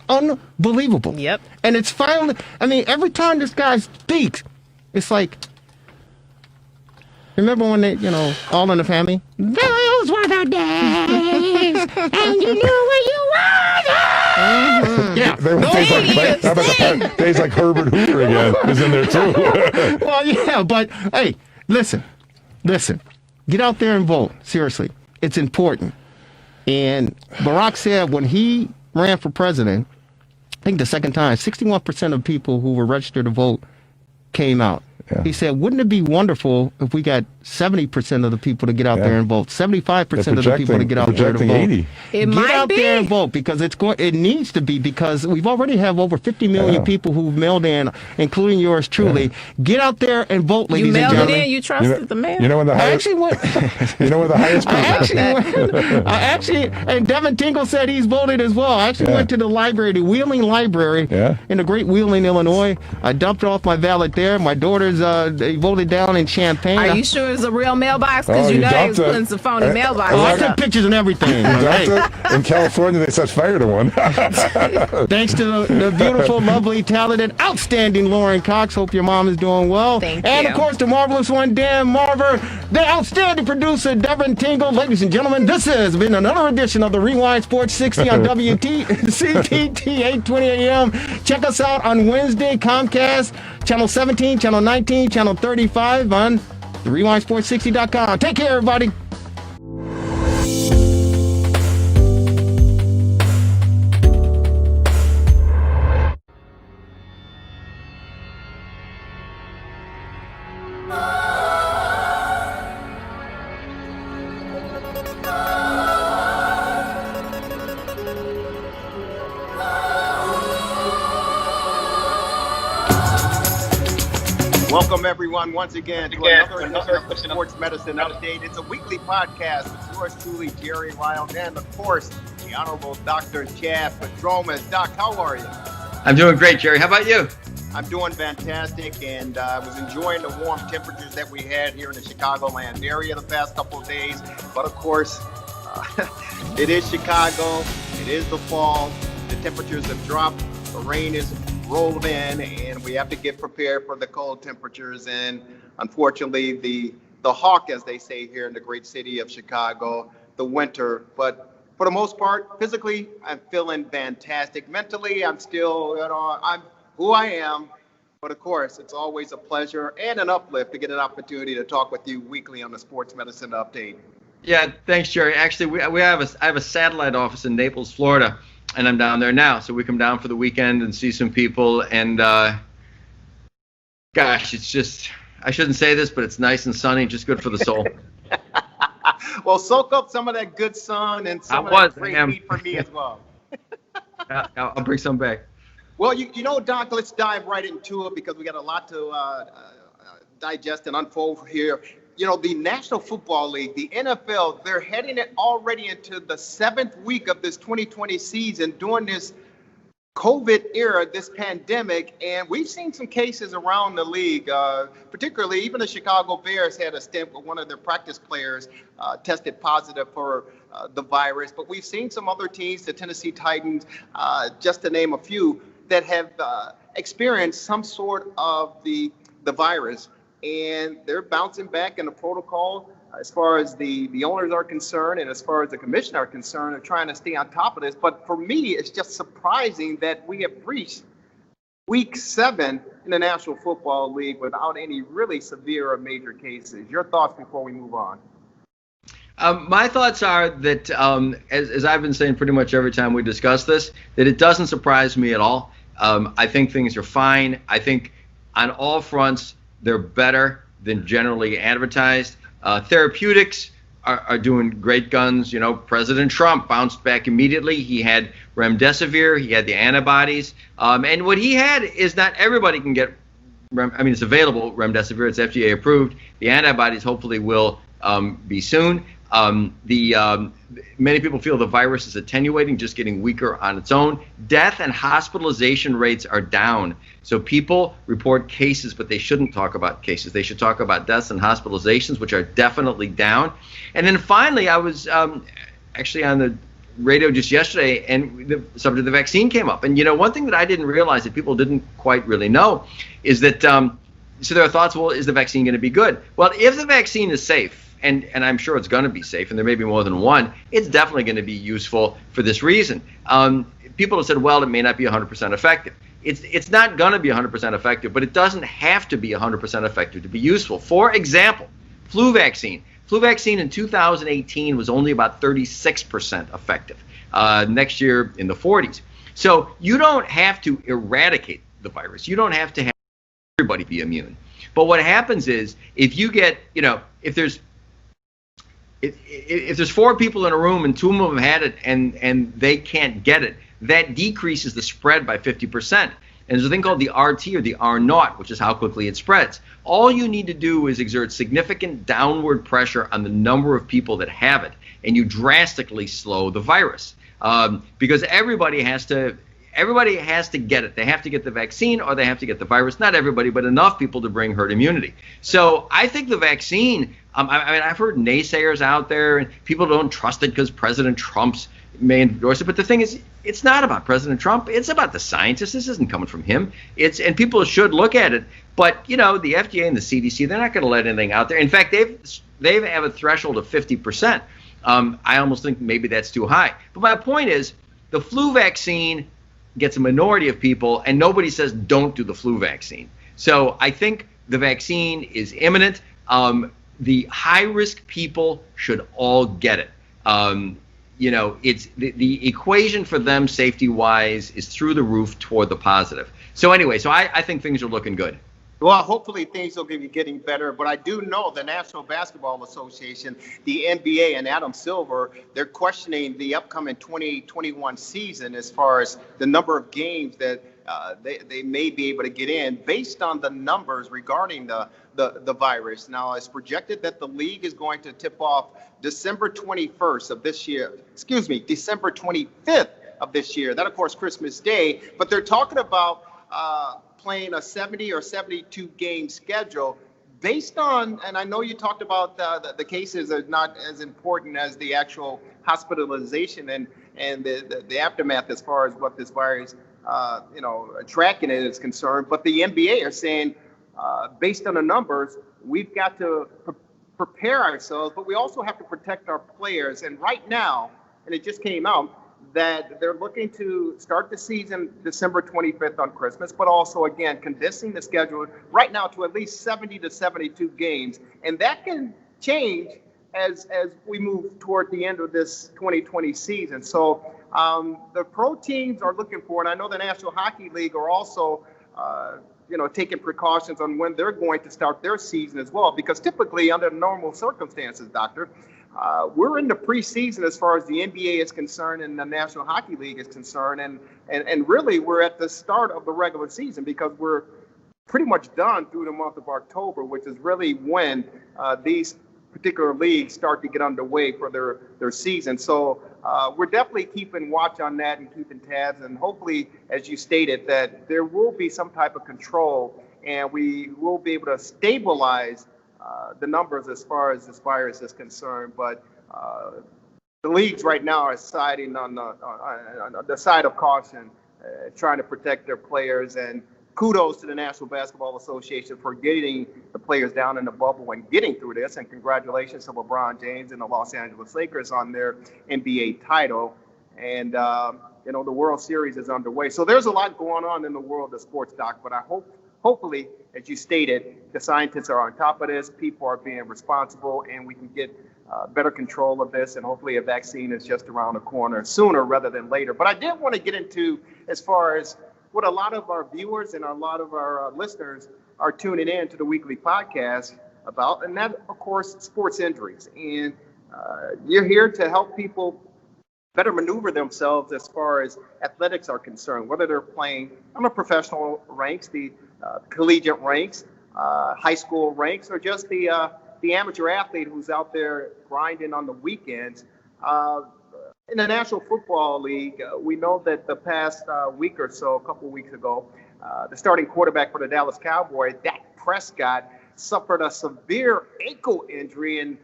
unbelievable. Yep. And it's finally, I mean, every time this guy speaks, it's like, remember when they, All in the Family? Those were the days, and you knew where you were. Yeah. They were days like Herbert Hoover again was in there too. Well, yeah, but hey, listen. Get out there and vote. Seriously, it's important. And Barack said when he ran for president, I think the second time, 61% of people who were registered to vote came out. Yeah. He said, wouldn't it be wonderful if we got 70% of the people to get out there and vote, 75% of the people to get out there to vote. 80. Get out there and vote because it needs to be, because we've already have over 50 million people who've mailed in, including yours truly. Yeah. Get out there and vote, ladies and gentlemen. You mailed it in, you trusted the mail. You know when the highest I actually, and Devin Tingle said he's voted as well. I actually went to the library, the Wheeling Library in the great Wheeling, Illinois. I dumped off my ballot there. My daughters they voted down in Champaign. Are you sure it's a real mailbox? Because they was putting some phony mailboxes. I took pictures and everything. In California, they set fire to one. Thanks to the beautiful, lovely, talented, outstanding Lauren Cox. Hope your mom is doing well. Thank and you. Of course, the marvelous one, Dan Marver, the outstanding producer, Devin Tingle. Ladies and gentlemen, this has been another edition of the Rewind Sports 60 on CTT 820 AM. Check us out on Wednesday, Comcast, Channel 17, Channel 19, Channel 35 on the RewindSports60.com. Take care, everybody. Welcome, everyone, once again to another edition of the Sports Medicine Update. It's a weekly podcast with yours truly, Jerry Riles, and, of course, the Honorable Dr. Chad Pedromas. Doc, how are you? I'm doing great, Jerry. How about you? I'm doing fantastic, and I was enjoying the warm temperatures that we had here in the Chicagoland area the past couple of days. But, of course, it is Chicago. It is the fall. The temperatures have dropped. The rain is rolled in, and we have to get prepared for the cold temperatures. And unfortunately, the hawk, as they say here in the great city of Chicago, the winter. But for the most part, physically, I'm feeling fantastic. Mentally, I'm still, I'm who I am. But of course, it's always a pleasure and an uplift to get an opportunity to talk with you weekly on the Sports Medicine Update. Yeah, thanks, Jerry. Actually, I have a satellite office in Naples, Florida. And I'm down there now, so we come down for the weekend and see some people. And gosh, it's just, I shouldn't say this, but it's nice and sunny, just good for the soul. Well, soak up some of that good sun and some of that great heat for me as well. I'll bring some back. Well, you know, Doc, let's dive right into it because we got a lot to digest and unfold here. You know, the National Football League, the NFL, they're heading it already into the 7th week of this 2020 season during this COVID era, this pandemic. And we've seen some cases around the league, particularly even the Chicago Bears had a stint where one of their practice players tested positive for the virus. But we've seen some other teams, the Tennessee Titans, just to name a few, that have experienced some sort of the virus. And they're bouncing back in the protocol as far as the owners are concerned and as far as the commissioner are concerned. They're trying to stay on top of this. But for me, it's just surprising that we have reached week 7 in the National Football League without any really severe or major cases. Your thoughts before we move on? My thoughts are that, as I've been saying pretty much every time we discuss this, that it doesn't surprise me at all. I think things are fine. I think on all fronts, they're better than generally advertised. Therapeutics are doing great guns. You know, President Trump bounced back immediately. He had remdesivir. He had the antibodies. And what he had is not everybody can get it's available, remdesivir. It's FDA approved. The antibodies hopefully will be soon. Many people feel the virus is attenuating, just getting weaker on its own. Death and hospitalization rates are down. So people report cases, but they shouldn't talk about cases. They should talk about deaths and hospitalizations, which are definitely down. And then finally, I was actually on the radio just yesterday, and the subject of the vaccine came up. And, one thing that I didn't realize that people didn't quite really know is that, so there are thoughts, well, is the vaccine going to be good? Well, if the vaccine is safe, and I'm sure it's going to be safe, and there may be more than one, it's definitely going to be useful for this reason. People have said, well, it may not be 100% effective. It's not going to be 100% effective, but it doesn't have to be 100% effective to be useful. For example, flu vaccine. Flu vaccine in 2018 was only about 36% effective. Next year in the 40s. So you don't have to eradicate the virus. You don't have to have everybody be immune. But what happens is if you get, if there's 4 people in a room and 2 of them had it and they can't get it, that decreases the spread by 50%. And there's a thing called the RT or the R0, which is how quickly it spreads. All you need to do is exert significant downward pressure on the number of people that have it, and you drastically slow the virus. Because everybody has to get it. They have to get the vaccine or they have to get the virus. Not everybody, but enough people to bring herd immunity. So I think the vaccine, I've heard naysayers out there and people don't trust it because President Trump's may endorse it. But the thing is, it's not about President Trump. It's about the scientists. This isn't coming from him. And people should look at it. But, the FDA and the CDC, they're not going to let anything out there. In fact, they have a threshold of 50%. I almost think maybe that's too high. But my point is, the flu vaccine gets a minority of people, and nobody says don't do the flu vaccine. So I think the vaccine is imminent. The high-risk people should all get it. It's the equation for them safety-wise is through the roof toward the positive. So anyway, I think things are looking good. Well, hopefully things will be getting better, but I do know the National Basketball Association, the NBA, and Adam Silver, they're questioning the upcoming 2021 season as far as the number of games that they may be able to get in based on the numbers regarding the virus. Now, it's projected that the league is going to tip off December 21st of this year, December 25th of this year. That, of course, Christmas Day, but they're talking about playing a 70 or 72 game schedule based on, and I know you talked about the cases are not as important as the actual hospitalization and the aftermath as far as what this virus, tracking it is concerned. But the NBA are saying, based on the numbers, we've got to prepare ourselves, but we also have to protect our players. And right now, and it just came out, that they're looking to start the season December 25th on Christmas, but also, again, condensing the schedule right now to at least 70 to 72 games. And that can change as we move toward the end of this 2020 season. So the pro teams are looking for, and I know the National Hockey League are also, taking precautions on when they're going to start their season as well, because typically under normal circumstances, Doctor, we're in the preseason as far as the NBA is concerned and the National Hockey League is concerned. And really, we're at the start of the regular season because we're pretty much done through the month of October, which is really when these particular leagues start to get underway for their season. So we're definitely keeping watch on that and keeping tabs. And hopefully, as you stated, that there will be some type of control and we will be able to stabilize the numbers as far as this virus is concerned. But the leagues right now are siding on the side of caution, trying to protect their players. And kudos to the National Basketball Association for getting the players down in the bubble and getting through this. And congratulations to LeBron James and the Los Angeles Lakers on their NBA title. And, the World Series is underway. So there's a lot going on in the world of sports, Doc. But I hopefully, as you stated, the scientists are on top of this, people are being responsible, and we can get better control of this, and hopefully a vaccine is just around the corner sooner rather than later. But I did want to get into as far as what a lot of our viewers and a lot of our listeners are tuning in to the weekly podcast about, and that, of course, sports injuries. And you're here to help people better maneuver themselves as far as athletics are concerned, whether they're playing on the professional ranks, the collegiate ranks, high school ranks, or just the amateur athlete who's out there grinding on the weekends. In the National Football League, we know that the past week or so, a couple weeks ago, the starting quarterback for the Dallas Cowboys, Dak Prescott, suffered a severe ankle injury, and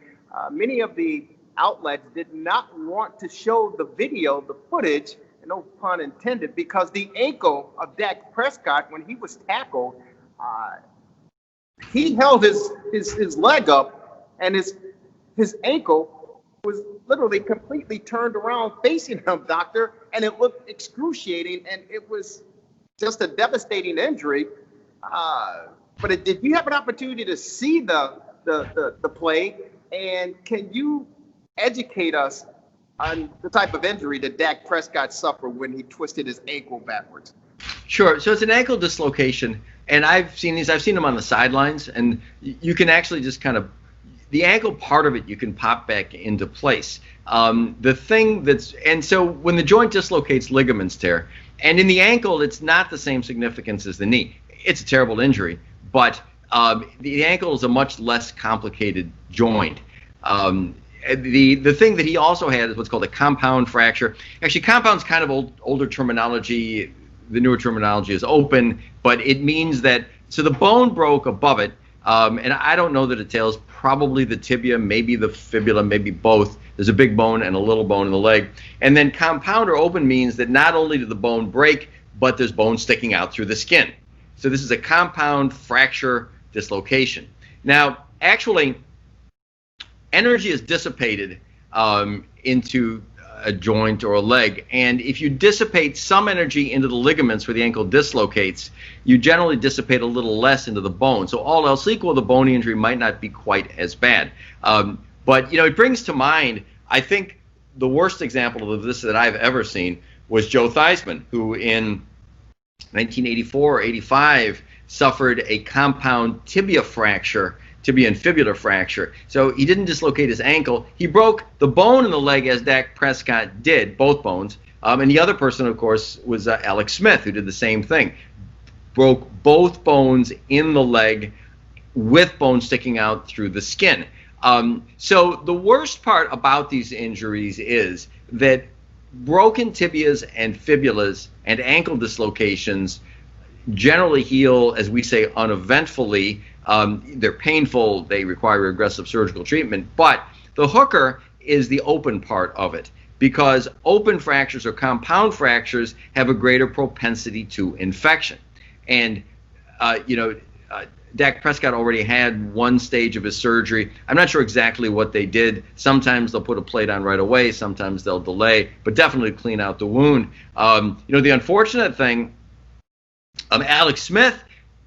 many of the outlets did not want to show the video, the footage, and no pun intended, because the ankle of Dak Prescott, when he was tackled, he held his leg up, and his ankle was literally completely turned around facing him, doctor, and it looked excruciating, and it was just a devastating injury. But did you have an opportunity to see the play, and can you educate us on the type of injury that Dak Prescott suffered when he twisted his ankle backwards? Sure. So it's an ankle dislocation, and I've seen these. I've seen them on the sidelines, and you can actually just kind of the ankle part of it you can pop back into place. The thing and so when the joint dislocates, ligaments tear, and in the ankle it's not the same significance as the knee. It's a terrible injury, but the ankle is a much less complicated joint. The thing that he also had is what's called a compound fracture. Actually, compound's kind of older terminology. The newer terminology is open, but it means that so the bone broke above it, and I don't know the details. Probably the tibia, maybe the fibula, maybe both. There's a big bone and a little bone in the leg. And then compound or open means that not only did the bone break, but there's bone sticking out through the skin. So this is a compound fracture dislocation. Now, actually, energy is dissipated into a joint or a leg, and if you dissipate some energy into the ligaments where the ankle dislocates, you generally dissipate a little less into the bone. So all else equal, the bony injury might not be quite as bad. But it brings to mind, I think the worst example of this that I've ever seen was Joe Theismann, who in 1984 or 85 suffered a compound tibia and fibula fracture. So he didn't dislocate his ankle. He broke the bone in the leg as Dak Prescott did, both bones. And the other person, of course, was Alex Smith, who did the same thing. Broke both bones in the leg with bones sticking out through the skin. So the worst part about these injuries is that broken tibias and fibulas and ankle dislocations generally heal, as we say, uneventfully. They're painful, they require aggressive surgical treatment, but the hooker is the open part of it, because open fractures or compound fractures have a greater propensity to infection. And Dak Prescott already had one stage of his surgery. I'm not sure exactly what they did. Sometimes they'll put a plate on right away, sometimes they'll delay, but definitely clean out the wound. The unfortunate thing, Alex Smith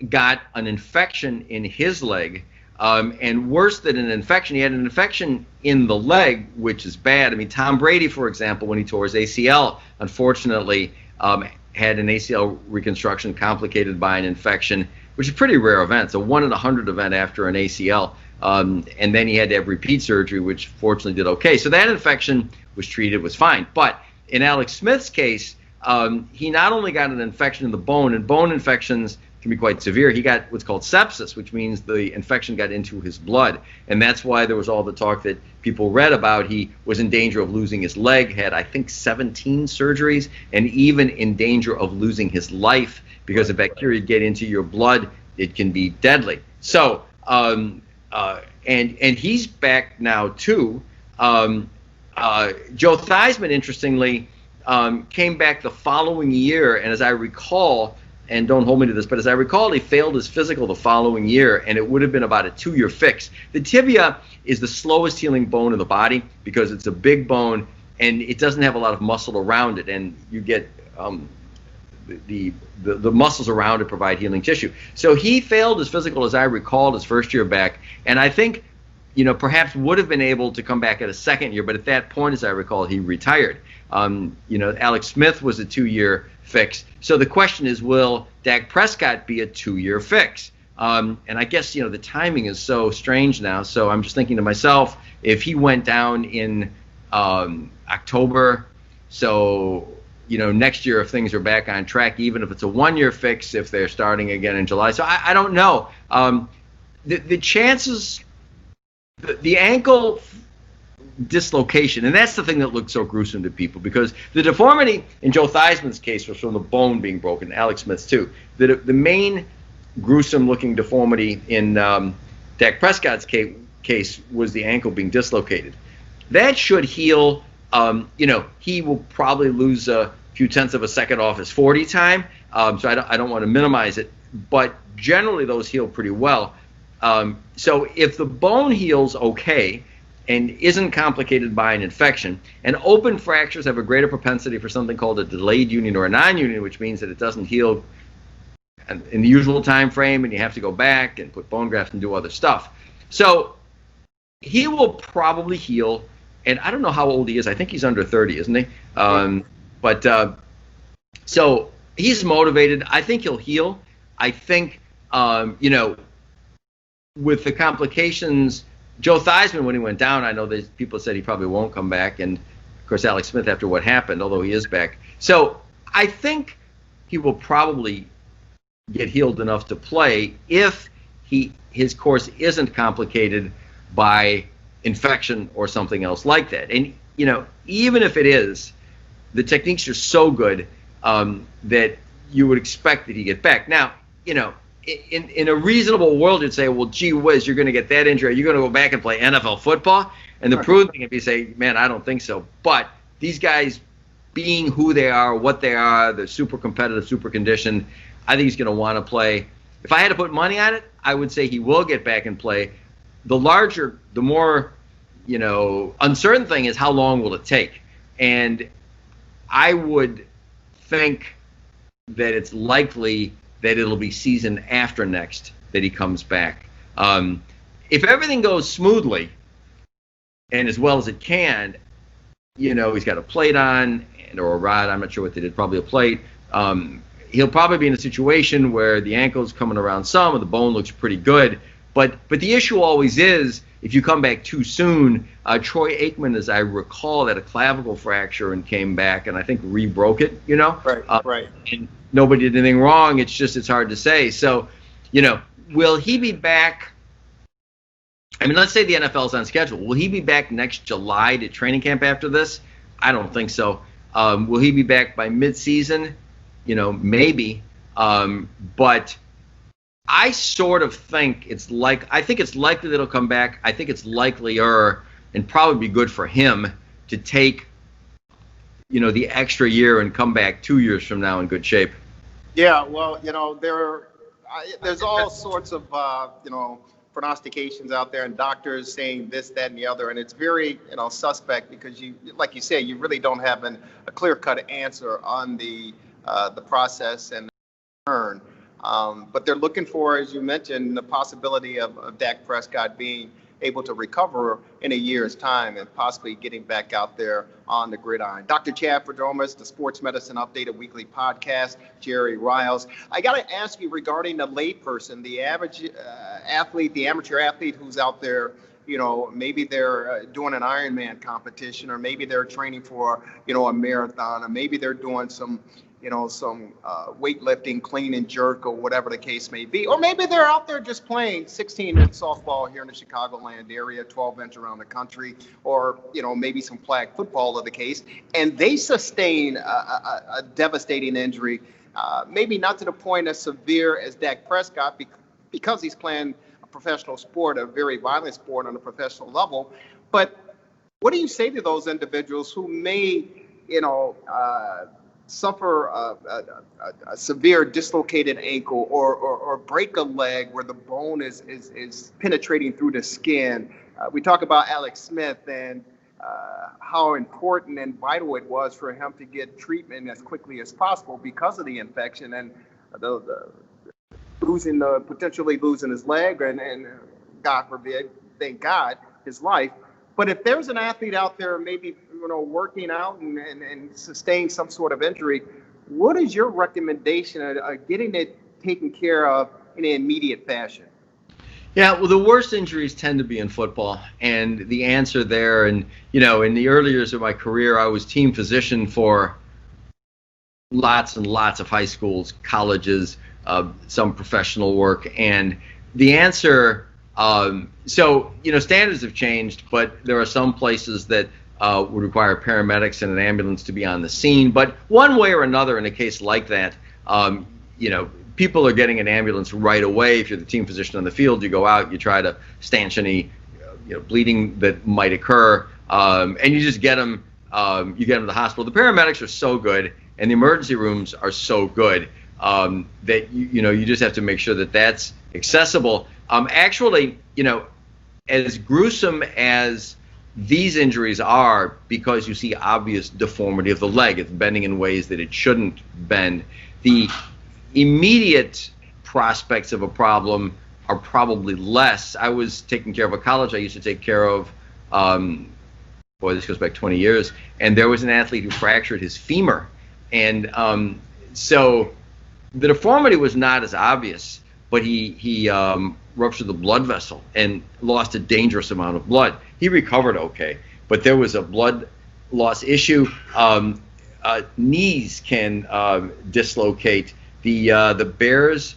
got an infection in his leg, and worse than an infection, he had an infection in the leg, which is bad. I mean, Tom Brady, for example, when he tore his ACL, unfortunately, had an ACL reconstruction complicated by an infection, which is a pretty rare event. It's a 1 in 100 event after an ACL, and then he had to have repeat surgery, which fortunately did okay. So that infection was treated, was fine. But in Alex Smith's case, he not only got an infection in the bone, and bone infections can be quite severe. He got what's called sepsis, which means the infection got into his blood. And that's why there was all the talk that people read about. He was in danger of losing his leg, had, I think, 17 surgeries, and even in danger of losing his life because if bacteria get into your blood, it can be deadly. So, and he's back now, too. Joe Theismann, interestingly, came back the following year, and as I recall, and don't hold me to this, but as I recall, he failed his physical the following year, and it would have been about a 2-year fix. The tibia is the slowest healing bone in the body because it's a big bone, and it doesn't have a lot of muscle around it, and you get the muscles around it provide healing tissue. So he failed his physical, as I recall, his first year back, and I think, perhaps would have been able to come back at a second year, but at that point, as I recall, he retired. Alex Smith was a 2-year fix. So the question is, will Dak Prescott be a 2-year fix? And I guess, the timing is so strange now. So I'm just thinking to myself, if he went down in October, so next year if things are back on track, even if it's a 1-year fix, if they're starting again in July. So I don't know. The chances, the ankle dislocation, and that's the thing that looks so gruesome to people, because the deformity in Joe Theismann's case was from the bone being broken, Alex Smith's too. The main gruesome looking deformity in Dak Prescott's case was the ankle being dislocated. That should heal. He will probably lose a few tenths of a second off his 40 time, so I don't want to minimize it, but generally those heal pretty well. So if the bone heals okay and isn't complicated by an infection, and open fractures have a greater propensity for something called a delayed union or a non-union, which means that it doesn't heal in the usual time frame, and you have to go back and put bone grafts and do other stuff. So he will probably heal, and I don't know how old he is. I think he's under 30, isn't he? So he's motivated. I think he'll heal. I think, with the complications, Joe Theismann, when he went down, I know that people said he probably won't come back, and of course Alex Smith after what happened, although he is back. So I think he will probably get healed enough to play if his course isn't complicated by infection or something else like that. And even if it is, the techniques are so good that you would expect that he get back. Now, in a reasonable world, you'd say, well, gee whiz, you're going to get that injury. You're going to go back and play NFL football? And the prudent thing, if you say, man, I don't think so. But these guys, being who they are, what they are, they're super competitive, super conditioned, I think he's going to want to play. If I had to put money on it, I would say he will get back and play. The more, uncertain thing is how long will it take? And I would think that it's likely that it'll be season after next that he comes back. If everything goes smoothly and as well as it can, he's got a plate on or a rod. I'm not sure what they did, probably a plate. He'll probably be in a situation where the ankle's coming around some and the bone looks pretty good. But the issue always is if you come back too soon. Troy Aikman, as I recall, had a clavicle fracture and came back and I think re-broke it, Right. And nobody did anything wrong. It's hard to say. So, will he be back? I mean, let's say the NFL's on schedule. Will he be back next July to training camp after this? I don't think so. Will he be back by midseason? Maybe. But I sort of think I think it's likely that he'll come back. I think it's likelier and probably be good for him to take, the extra year and come back 2 years from now in good shape. Yeah, well, there's all sorts of, prognostications out there and doctors saying this, that, and the other. And it's very, suspect because like you say, you really don't have a clear-cut answer on the process and the return. But they're looking for, as you mentioned, the possibility of Dak Prescott being able to recover in a year's time and possibly getting back out there on the gridiron. Dr. Chad Prodromus, the Sports Medicine Updated Weekly Podcast, Jerry Riles. I got to ask you regarding the layperson, the average athlete, the amateur athlete who's out there, maybe they're doing an Ironman competition, or maybe they're training for, a marathon, or maybe they're doing some weightlifting, clean and jerk, or whatever the case may be. Or maybe they're out there just playing 16-inch softball here in the Chicagoland area, 12-inch around the country, or, maybe some flag football of the case, and they sustain a devastating injury, maybe not to the point as severe as Dak Prescott because he's playing a professional sport, a very violent sport on a professional level. But what do you say to those individuals who may, suffer a severe dislocated ankle or break a leg where the bone is penetrating through the skin? We talk about Alex Smith and how important and vital it was for him to get treatment as quickly as possible because of the infection and the potentially losing his leg and God forbid, thank God, his life. But if there's an athlete out there maybe working out and sustain some sort of injury, what is your recommendation of getting it taken care of in an immediate fashion? Yeah, well, the worst injuries tend to be in football, and the answer there, and in the early years of my career, I was team physician for lots and lots of high schools, colleges, some professional work, and the answer. So standards have changed, but there are some places that would require paramedics and an ambulance to be on the scene. But one way or another, in a case like that, people are getting an ambulance right away. If you're the team physician on the field, you go out, you try to stanch any bleeding that might occur, and you just get them. You get them to the hospital. The paramedics are so good, and the emergency rooms are so good that you just have to make sure that that's accessible. Actually, as gruesome as these injuries are, because you see obvious deformity of the leg, it's bending in ways that it shouldn't bend. The immediate prospects of a problem are probably less. I was taking care of a college I used to take care of. This goes back 20 years, and there was an athlete who fractured his femur, and so the deformity was not as obvious, but he ruptured the blood vessel and lost a dangerous amount of blood. He recovered okay, but there was a blood loss issue. Knees can dislocate. The Bears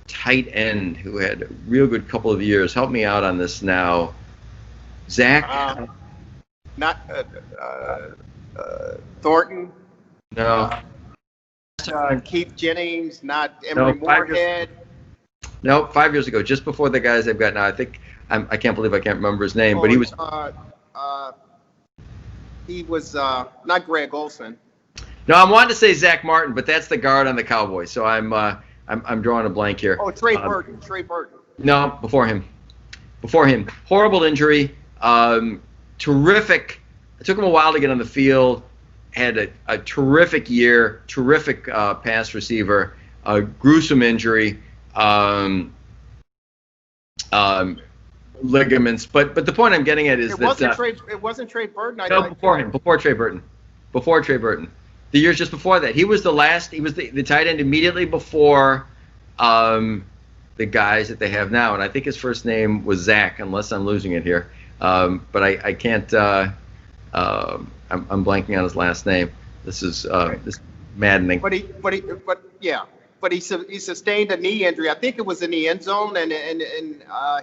tight end who had a real good couple of years. Help me out on this now, Zach. Not Thornton. No. Keith Jennings. Not Emory Moorhead. No, 5 years ago, just before the guys they've got now. I think I can't believe I can't remember his name, but he was. He was not Greg Olson. No, I wanted to say Zach Martin, but that's the guard on the Cowboys. So I'm drawing a blank here. Oh, Trey Burton. Trey Burton. No, before him. Horrible injury. Terrific. It took him a while to get on the field. Had a terrific year. Terrific pass receiver. Gruesome injury. Ligaments. But the point I'm getting at is it wasn't Trey Burton. Before him. Before Trey Burton. The years just before that, he was the last. He was the tight end immediately before the guys that they have now, and I think his first name was Zach, unless I'm losing it here. But I can't. I'm blanking on his last name. This is maddening. But he sustained a knee injury. I think it was in the end zone, and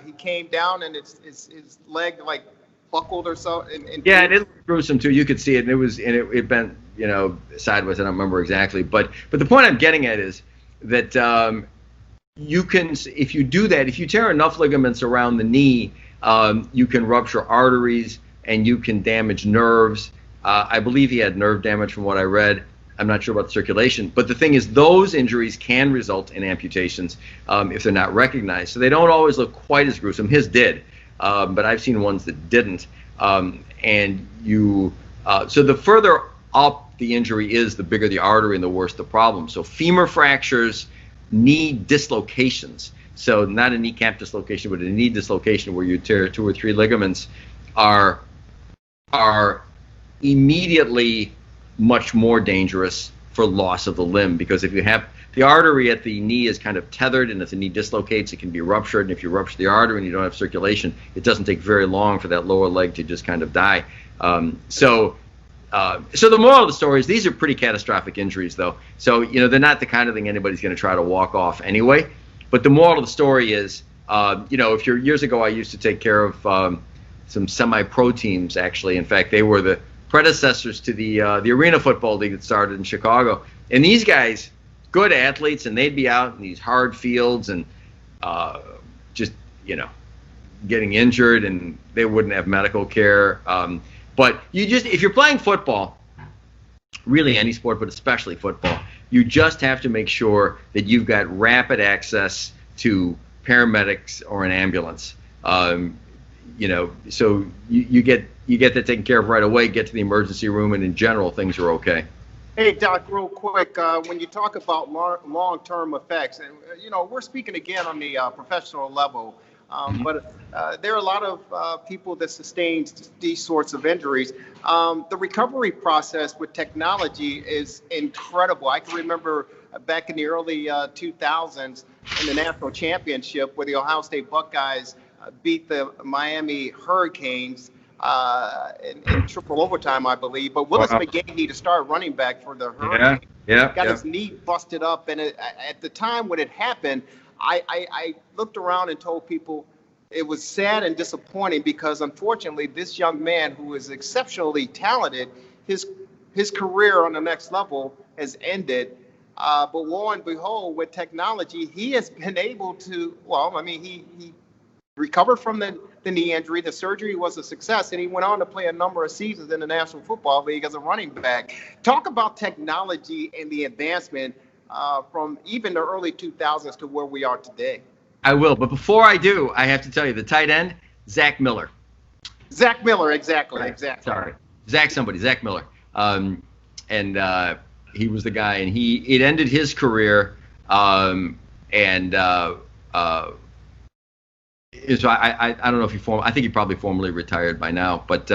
he came down, and his leg like buckled or so. And it looked gruesome too. You could see it, and it bent sideways. I don't remember exactly, but the point I'm getting at is that you can, if you do that, if you tear enough ligaments around the knee, you can rupture arteries and you can damage nerves. I believe he had nerve damage from what I read. I'm not sure about the circulation, but the thing is, those injuries can result in amputations if they're not recognized. So they don't always look quite as gruesome. His did, but I've seen ones that didn't. So the further up the injury is, the bigger the artery and the worse the problem. So femur fractures, knee dislocations. So not a kneecap dislocation, but a knee dislocation where you tear 2 or 3 ligaments are immediately much more dangerous for loss of the limb, because if you have the artery at the knee is kind of tethered, and if the knee dislocates, it can be ruptured, and if you rupture the artery and you don't have circulation, it doesn't take very long for that lower leg to just kind of die. So the moral of the story is these are pretty catastrophic injuries, though. So they're not the kind of thing anybody's going to try to walk off anyway. But the moral of the story is, if you're years ago, I used to take care of some semi-pro teams. Actually, in fact, they were the predecessors to the arena football league that started in Chicago. And these guys, good athletes, and they'd be out in these hard fields and just getting injured, and they wouldn't have medical care. But if you're playing football, really any sport, but especially football, you just have to make sure that you've got rapid access to paramedics or an ambulance. So you get that taken care of right away, get to the emergency room, and in general, things are okay. Hey, Doc, real quick, when you talk about long-term effects, and we're speaking again on the professional level, but there are a lot of people that sustain these sorts of injuries. The recovery process with technology is incredible. I can remember back in the early 2000s in the national championship where the Ohio State Buckeyes beat the Miami Hurricanes in triple overtime, I believe. But Willis McGahee to start running back for the Hurricanes. Yeah. his knee busted up. And at the time when it happened, I looked around and told people it was sad and disappointing because unfortunately this young man who is exceptionally talented, his career on the next level has ended. But lo and behold, with technology, he has been able to, he recovered from the knee injury. The surgery was a success, and he went on to play a number of seasons in the National Football League as a running back. Talk about technology and the advancement from even the early 2000s to where we are today. I will, but before I do, I have to tell you, the tight end, Zach Miller. Zach Miller, exactly. Sorry. Zach Miller. He was the guy, and it ended his career, so I don't know if I think he probably formally retired by now, but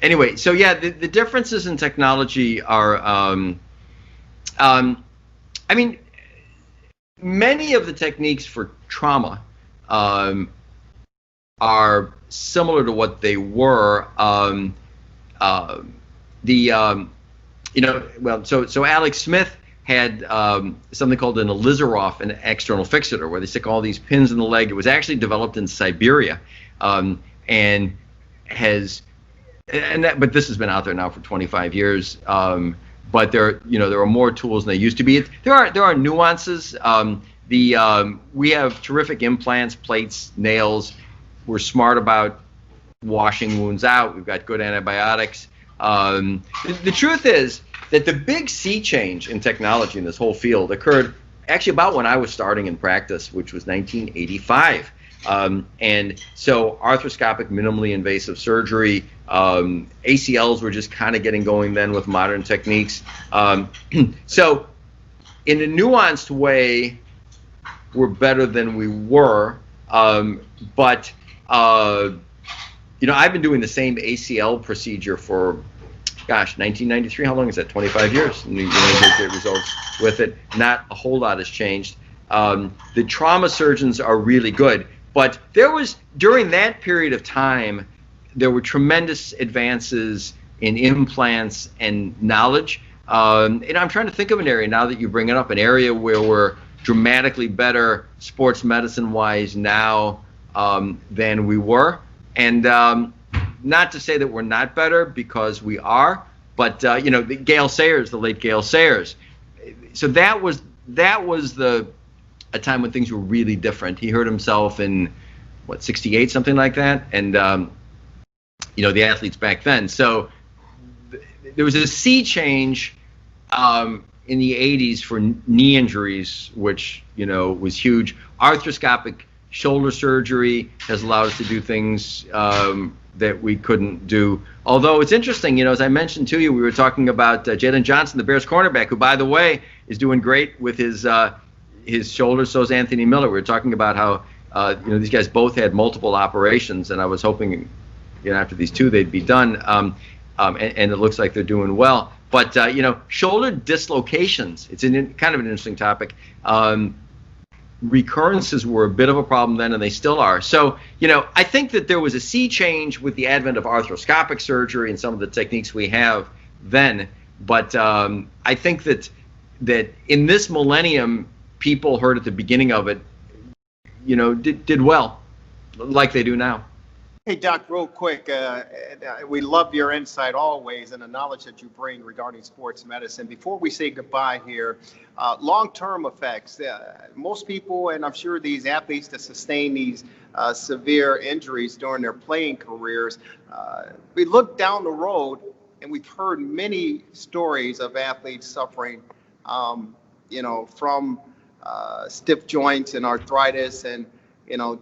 anyway, so yeah, the differences in technology are, many of the techniques for trauma are similar to what they were. So Alex Smith had something called an Alizaroff, an external fixator, where they stick all these pins in the leg. It was actually developed in Siberia, but this has been out there now for 25 years. But there are more tools than they used to be. There are nuances. We have terrific implants, plates, nails. We're smart about washing wounds out. We've got good antibiotics. The truth is that the big sea change in technology in this whole field occurred actually about when I was starting in practice, which was 1985. And so arthroscopic, minimally invasive surgery, ACLs were just kind of getting going then with modern techniques. So in a nuanced way, we're better than we were. But I've been doing the same ACL procedure for, 1993. How long is that? 25 years. And you get great results with it. Not a whole lot has changed. The trauma surgeons are really good. But during that period of time, there were tremendous advances in implants and knowledge. I'm trying to think of an area now that you bring it up, an area where we're dramatically better sports medicine-wise now than we were. And not to say that we're not better, because we are, but Gail Sayers, the late Gail Sayers. So that was a time when things were really different. He hurt himself in 68, something like that, and the athletes back then. So there was a sea change in the 80s for knee injuries, which was huge. Arthroscopic shoulder surgery has allowed us to do things that we couldn't do. Although it's interesting, as I mentioned to you, we were talking about Jalen Johnson, the Bears cornerback, who, by the way, is doing great with his shoulder. So is Anthony Miller. We were talking about how these guys both had multiple operations, and I was hoping after these two they'd be done. And it looks like they're doing well. But shoulder dislocations, it's kind of an interesting topic. Recurrences were a bit of a problem then, and they still are. So, I think that there was a sea change with the advent of arthroscopic surgery and some of the techniques we have then. But I think that in this millennium, people heard at the beginning of it, did well, like they do now. Hey, Doc, real quick, we love your insight always and the knowledge that you bring regarding sports medicine. Before we say goodbye here, long-term effects. Most people, and I'm sure these athletes that sustain these severe injuries during their playing careers, we look down the road and we've heard many stories of athletes suffering, from stiff joints and arthritis and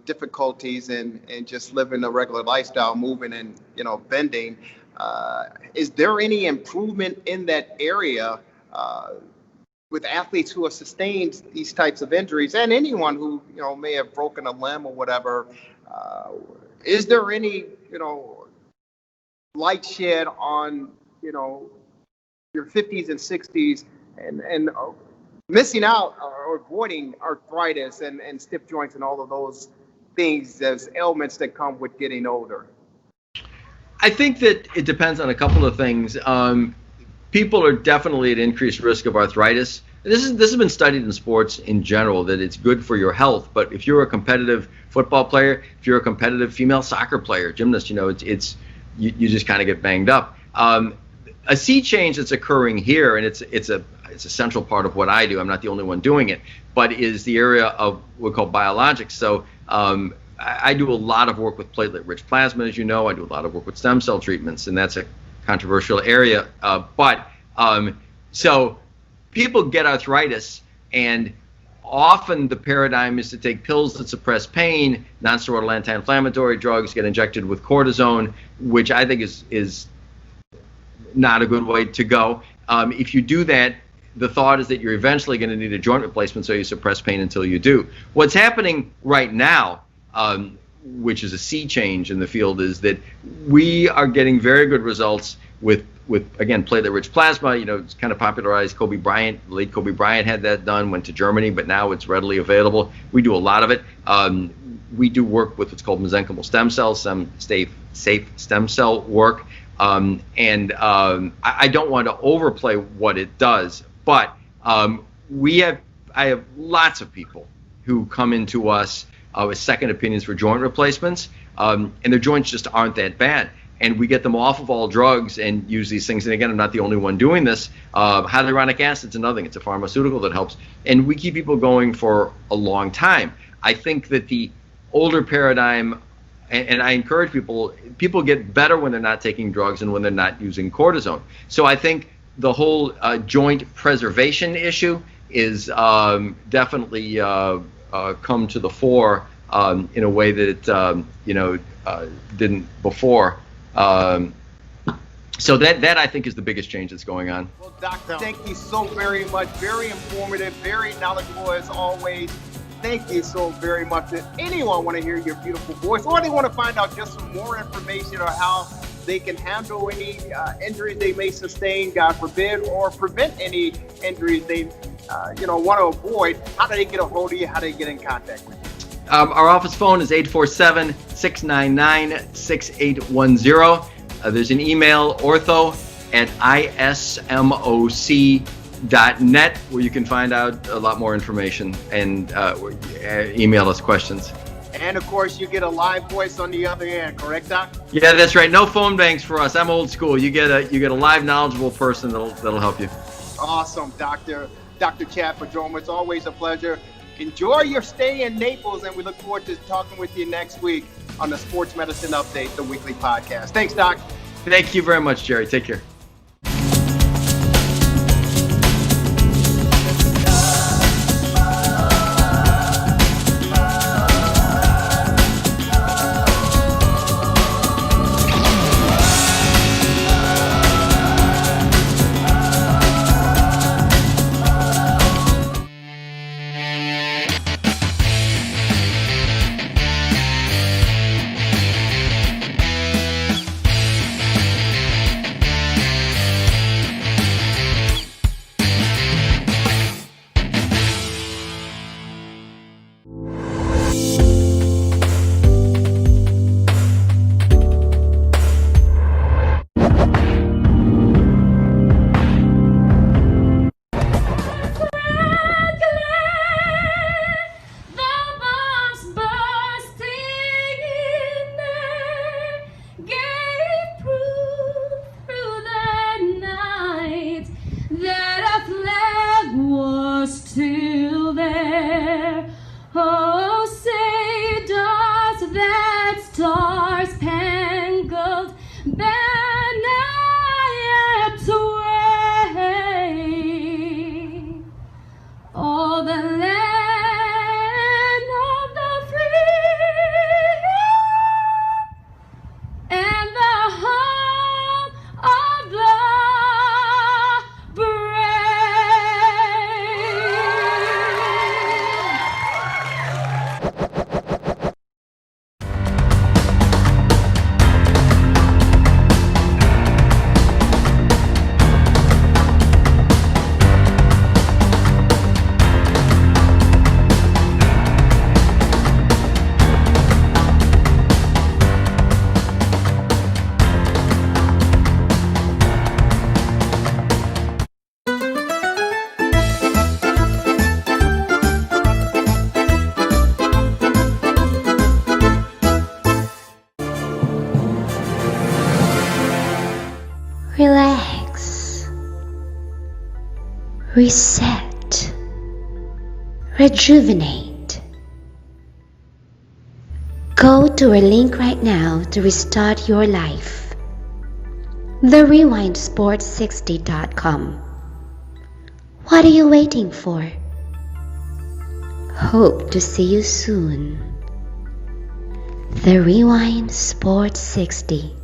difficulties and just living a regular lifestyle, moving and, bending. Is there any improvement in that area with athletes who have sustained these types of injuries, and anyone who, may have broken a limb or whatever? Is there any, light shed on, your 50s and 60s and missing out or avoiding arthritis and stiff joints and all of those things as ailments that come with getting older? I think that it depends on a couple of things. people are definitely at increased risk of arthritis. This has been studied in sports in general, that it's good for your health. But if you're a competitive football player, if you're a competitive female soccer player, gymnast, it's you just kind of get banged up. A sea change that's occurring here, and it's a central part of what I do. I'm not the only one doing it, but is the area of what we call biologics. So I do a lot of work with platelet-rich plasma, as you know. I do a lot of work with stem cell treatments, and that's a controversial area. So people get arthritis, and often the paradigm is to take pills that suppress pain, non-steroidal anti-inflammatory drugs, get injected with cortisone, which I think is not a good way to go. If you do that, the thought is that you're eventually going to need a joint replacement, so you suppress pain until you do. What's happening right now, which is a sea change in the field, is that we are getting very good results with again, platelet-rich plasma. It's kind of popularized. Kobe Bryant, late Kobe Bryant had that done, went to Germany, but now it's readily available. We do a lot of it. We do work with what's called mesenchymal stem cells, some safe stem cell work. I don't want to overplay what it does, but I have lots of people who come into us with second opinions for joint replacements, and their joints just aren't that bad. And we get them off of all drugs and use these things. And again, I'm not the only one doing this. Hyaluronic acid's another thing. It's a pharmaceutical that helps. And we keep people going for a long time. I think that the older paradigm, and I encourage people get better when they're not taking drugs and when they're not using cortisone. So I think the whole joint preservation issue is definitely come to the fore in a way that it didn't before. So that I think is the biggest change that's going on. Well, Doctor, thank you so very much. Very informative, very knowledgeable as always. Thank you so very much. If anyone want to hear your beautiful voice, or they want to find out just some more information on how they can handle any injuries they may sustain, God forbid, or prevent any injuries they want to avoid, how do they get a hold of you? How do they get in contact with you? Our office phone is 847-699-6810. There's an email, ortho@ismoc.net, where you can find out a lot more information and email us questions. And of course, you get a live voice on the other end, correct, Doc? Yeah, that's right. No phone banks for us. I'm old school. You get a live, knowledgeable person that'll help you. Awesome, Dr. Chad Prodroma. It's always a pleasure. Enjoy your stay in Naples, and we look forward to talking with you next week on the Sports Medicine Update, the weekly podcast. Thanks, Doc. Thank you very much, Jerry. Take care. reset, rejuvenate. Go to our link right now to restart your life. TheRewindSports60.com. What are you waiting for? Hope to see you soon. The Rewind Sports 60.